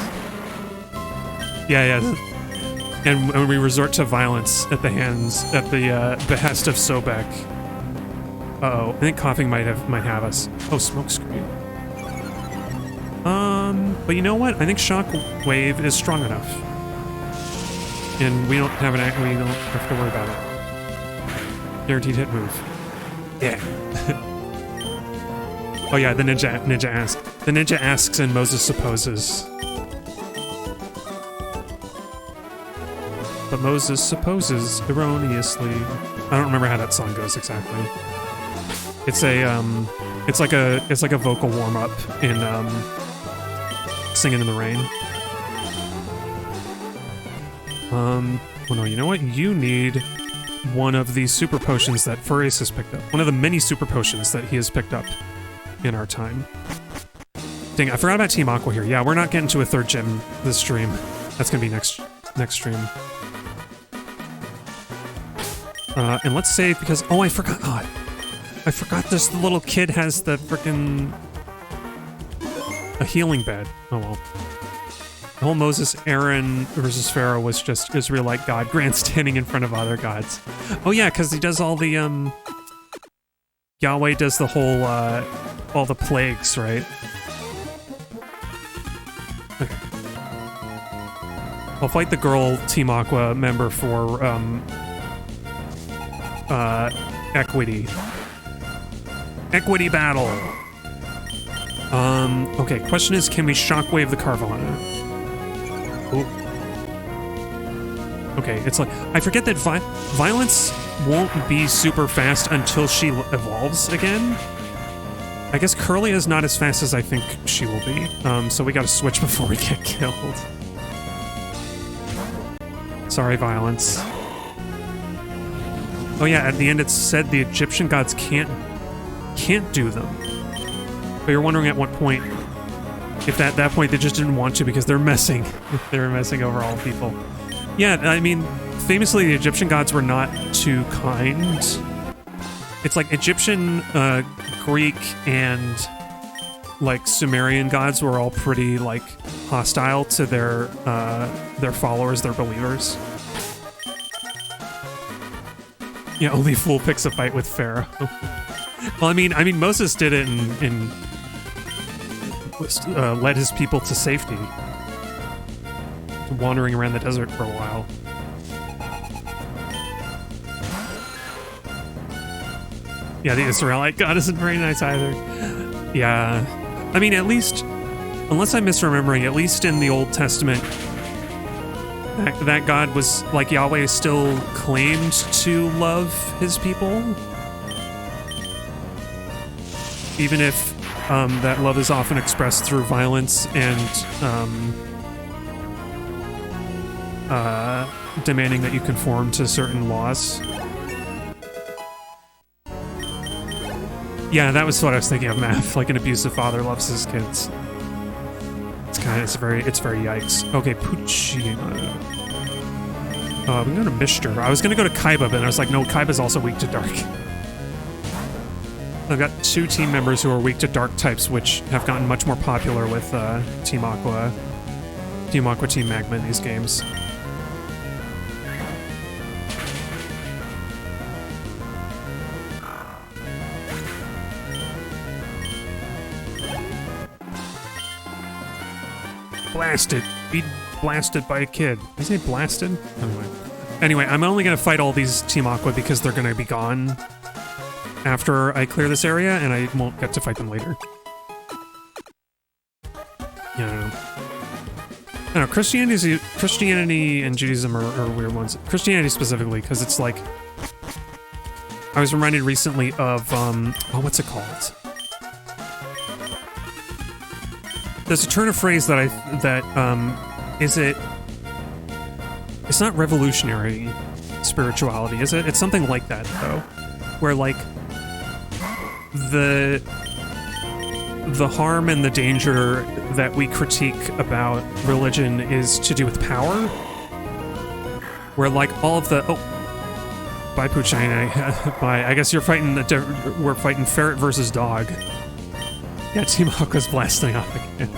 Yeah. And we resort to violence at the behest of Sobek. Uh-oh, I think coughing might have us. Oh, smoke screen. But you know what? I think Shockwave is strong enough. And we don't have to worry about it. Guaranteed hit move. Yeah. Oh yeah, the ninja asks. The ninja asks and Moses supposes. But Moses supposes erroneously. I don't remember how that song goes exactly. It's like a vocal warm up in Singing in the Rain. Oh no, you know what? You need one of these super potions that Furious has picked up. One of the many super potions that he has picked up in our time. Dang, I forgot about Team Aqua here. Yeah, we're not getting to a third gym this stream. That's gonna be next stream. And let's save because I forgot. Oh, I forgot this little kid has the frickin' a healing bed. Oh well. The whole Moses, Aaron versus Pharaoh was just Israelite god grandstanding in front of other gods. Oh yeah, because he does all the Yahweh does the whole all the plagues, right? Okay. I'll fight the girl Team Aqua member for equity. Equity battle. Okay, question is, can we shockwave the Carvana? Ooh. Okay, it's like, I forget that violence won't be super fast until she evolves again. I guess Curly is not as fast as I think she will be, so we gotta switch before we get killed. Sorry, violence. Oh yeah, at the end it said the Egyptian gods can't do them. But you're wondering at what point, if at that point they just didn't want to because they're messing. They were messing over all people. Yeah, I mean, famously the Egyptian gods were not too kind. It's like Egyptian, Greek, and like Sumerian gods were all pretty like hostile to their followers, their believers. Yeah, only fool picks a fight with Pharaoh. Well, I mean, Moses did it and led his people to safety, wandering around the desert for a while. Yeah, the Israelite god isn't very nice either. Yeah, I mean, at least, unless I'm misremembering, at least in the Old Testament, that god was, like, Yahweh still claimed to love his people. Even if that love is often expressed through violence and demanding that you conform to certain laws. Yeah, that was what I was thinking of, Math. Like an abusive father loves his kids. It's very yikes. Okay, Puccino. We can go to Mishter. I was gonna go to Kaiba, but I was like, no, Kaiba's also weak to dark. I've got two team members who are weak to dark types, which have gotten much more popular with Team Aqua, Team Magma in these games. Blasted. Be blasted by a kid. Did I say blasted? Anyway, I'm only going to fight all these Team Aqua because they're going to be gone after I clear this area, and I won't get to fight them later. Yeah, I don't know. I don't know, Christianity and Judaism are weird ones. Christianity specifically, because it's like... I was reminded recently of, what's it called? There's a turn of phrase that it's not revolutionary spirituality, is it? It's something like that, though. Where, like, the harm and the danger that we critique about religion is to do with power. Where, like, all of the... Oh. Bye, Poochine. Bye. I guess you're fighting we're fighting ferret versus dog. Yeah, Team Aqua's blasting off again.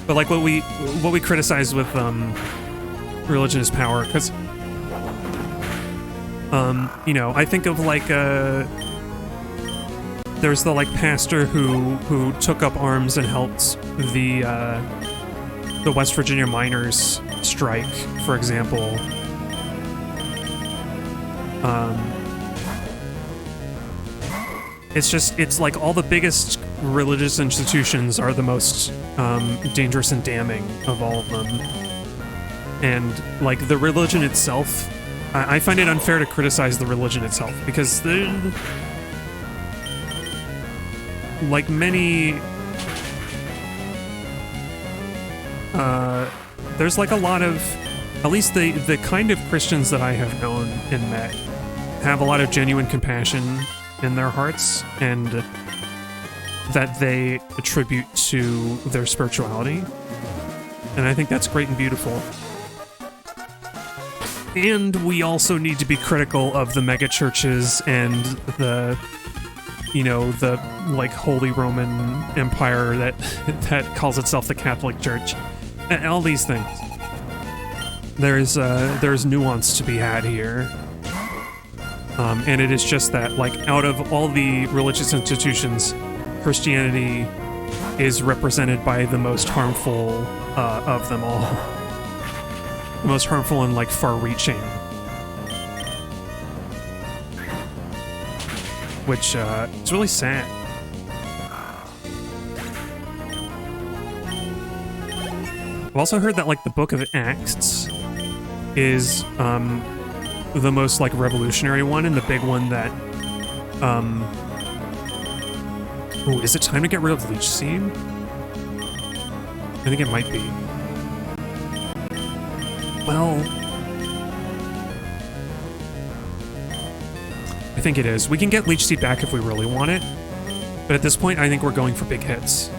But like what we criticize with religion is power, because you know, I think of like there's the like pastor who took up arms and helped the West Virginia miners strike, for example. It's like all the biggest religious institutions are the most dangerous and damning of all of them. And like the religion itself, I find it unfair to criticize the religion itself, because like many there's like a lot of, at least the kind of Christians that I have known and met have a lot of genuine compassion in their hearts, and that they attribute to their spirituality. And I think that's great and beautiful. And we also need to be critical of the mega churches and the, you know, the like Holy Roman Empire that calls itself the Catholic Church. And all these things. There's nuance to be had here. And it is just that, like, out of all the religious institutions, Christianity is represented by the most harmful of them all. The most harmful and, like, far-reaching. Which, it's really sad. I've also heard that, like, the Book of Acts is, the most, like, revolutionary one, and the big one that, ooh, is it time to get rid of Leech Seed? I think it might be. Well, I think it is. We can get Leech Seed back if we really want it, but at this point, I think we're going for big hits.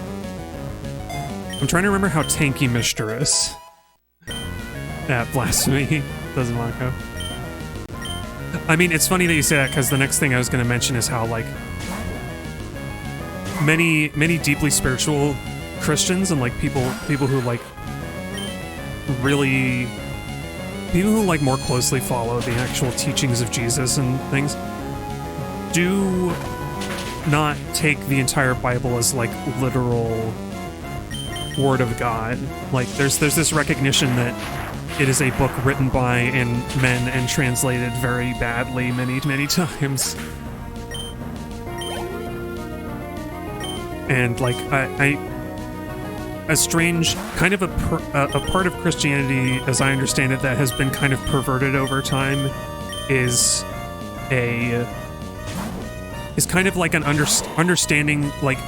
I'm trying to remember how tanky Mishra is. Blasphemy. Doesn't want to go. I mean, it's funny that you say that, because the next thing I was going to mention is how, like, many deeply spiritual Christians and, like, people who, like, really... people who, like, more closely follow the actual teachings of Jesus and things do not take the entire Bible as, like, literal word of God. Like, there's this recognition that it is a book written by men and translated very badly many times. And, like, a strange kind of a part of Christianity, as I understand it, that has been kind of perverted over time is kind of like an understanding, like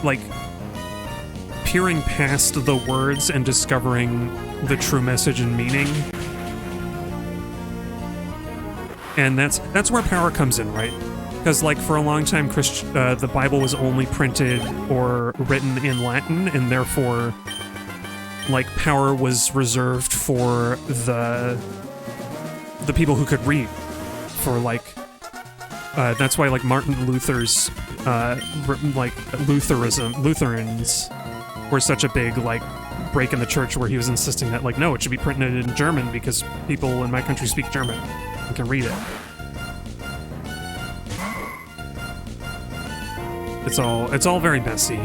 peering past the words and discovering the true message and meaning. And that's where power comes in, right? Because, like, for a long time, the Bible was only printed or written in Latin, and therefore, like, power was reserved for the people who could read. For, like, that's why, like, Martin Luther's, like, Lutherans were such a big, like, break in the church, where he was insisting that, like, no, it should be printed in German because people in my country speak German and can read it. It's all very messy.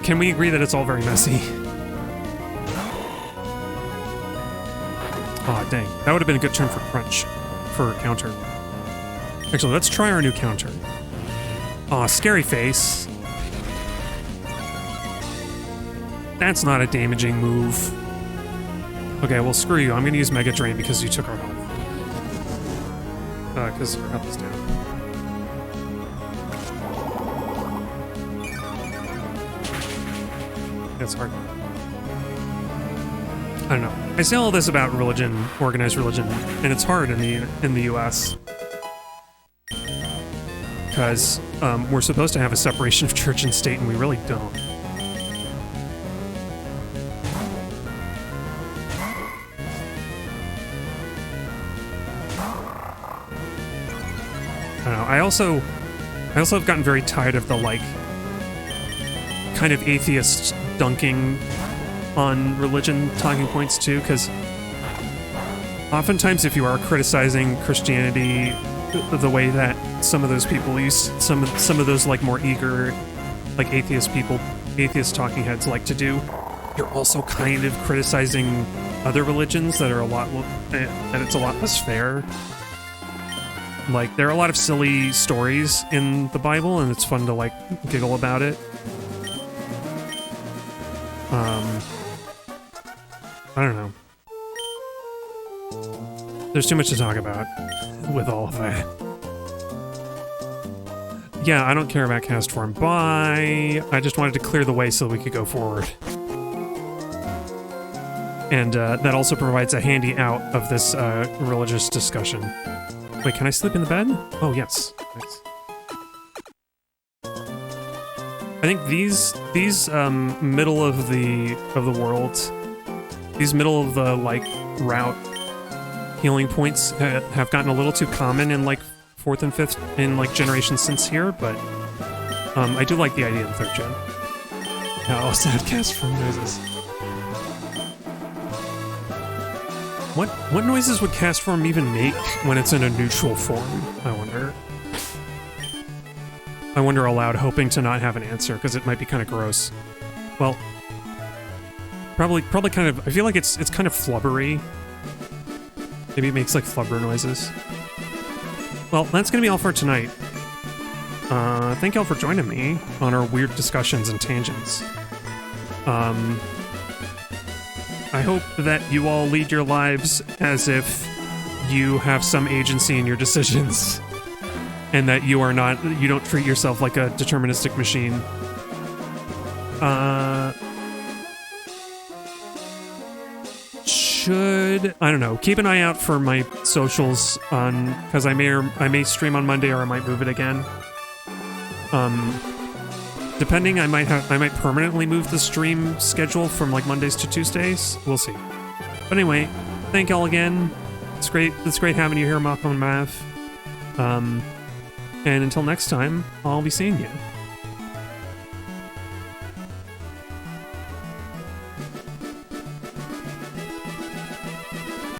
Can we agree that it's all very messy? Aw, oh, dang. That would have been a good turn for Crunch. For counter. Actually, let's try our new counter. Aw, oh, Scary Face. That's not a damaging move. Okay, well, screw you. I'm gonna use Mega Drain because you took our health. Because our health is down. That's hard. I don't know. I say all this about religion, organized religion, and it's hard in the U.S. because we're supposed to have a separation of church and state, and we really don't. don't know. I also have gotten very tired of the, like, kind of atheist dunking on religion talking points too, because oftentimes if you are criticizing Christianity the way that some of those people use, some of those like more eager, like atheist talking heads like to do, you're also kind of criticizing other religions that are it's a lot less fair. Like, there are a lot of silly stories in the Bible, and it's fun to, like, giggle about it. I don't know. There's too much to talk about with all of that. Yeah, I don't care about cast form. Bye! I just wanted to clear the way so we could go forward. And that also provides a handy out of this religious discussion. Wait, can I sleep in the bed? Oh, yes. Nice. I think these middle of the world, these middle of the like route healing points have gotten a little too common in like 4th and 5th in like generations since here, but I do like the idea in 3rd gen. Oh, sad cast from noises. What noises would cast form even make when it's in a neutral form, I wonder? I wonder aloud, hoping to not have an answer, because it might be kind of gross. Well, probably kind of, I feel like it's kind of flubbery. Maybe it makes like flubber noises. Well, that's gonna be all for tonight. Thank y'all for joining me on our weird discussions and tangents. I hope that you all lead your lives as if you have some agency in your decisions, and that you don't treat yourself like a deterministic machine. I don't know, keep an eye out for my socials because I may stream on Monday, or I might move it again. Depending, I might permanently move the stream schedule from like Mondays to Tuesdays. We'll see. But anyway, thank y'all again. It's great having you here, Mako and Mav. And until next time, I'll be seeing you.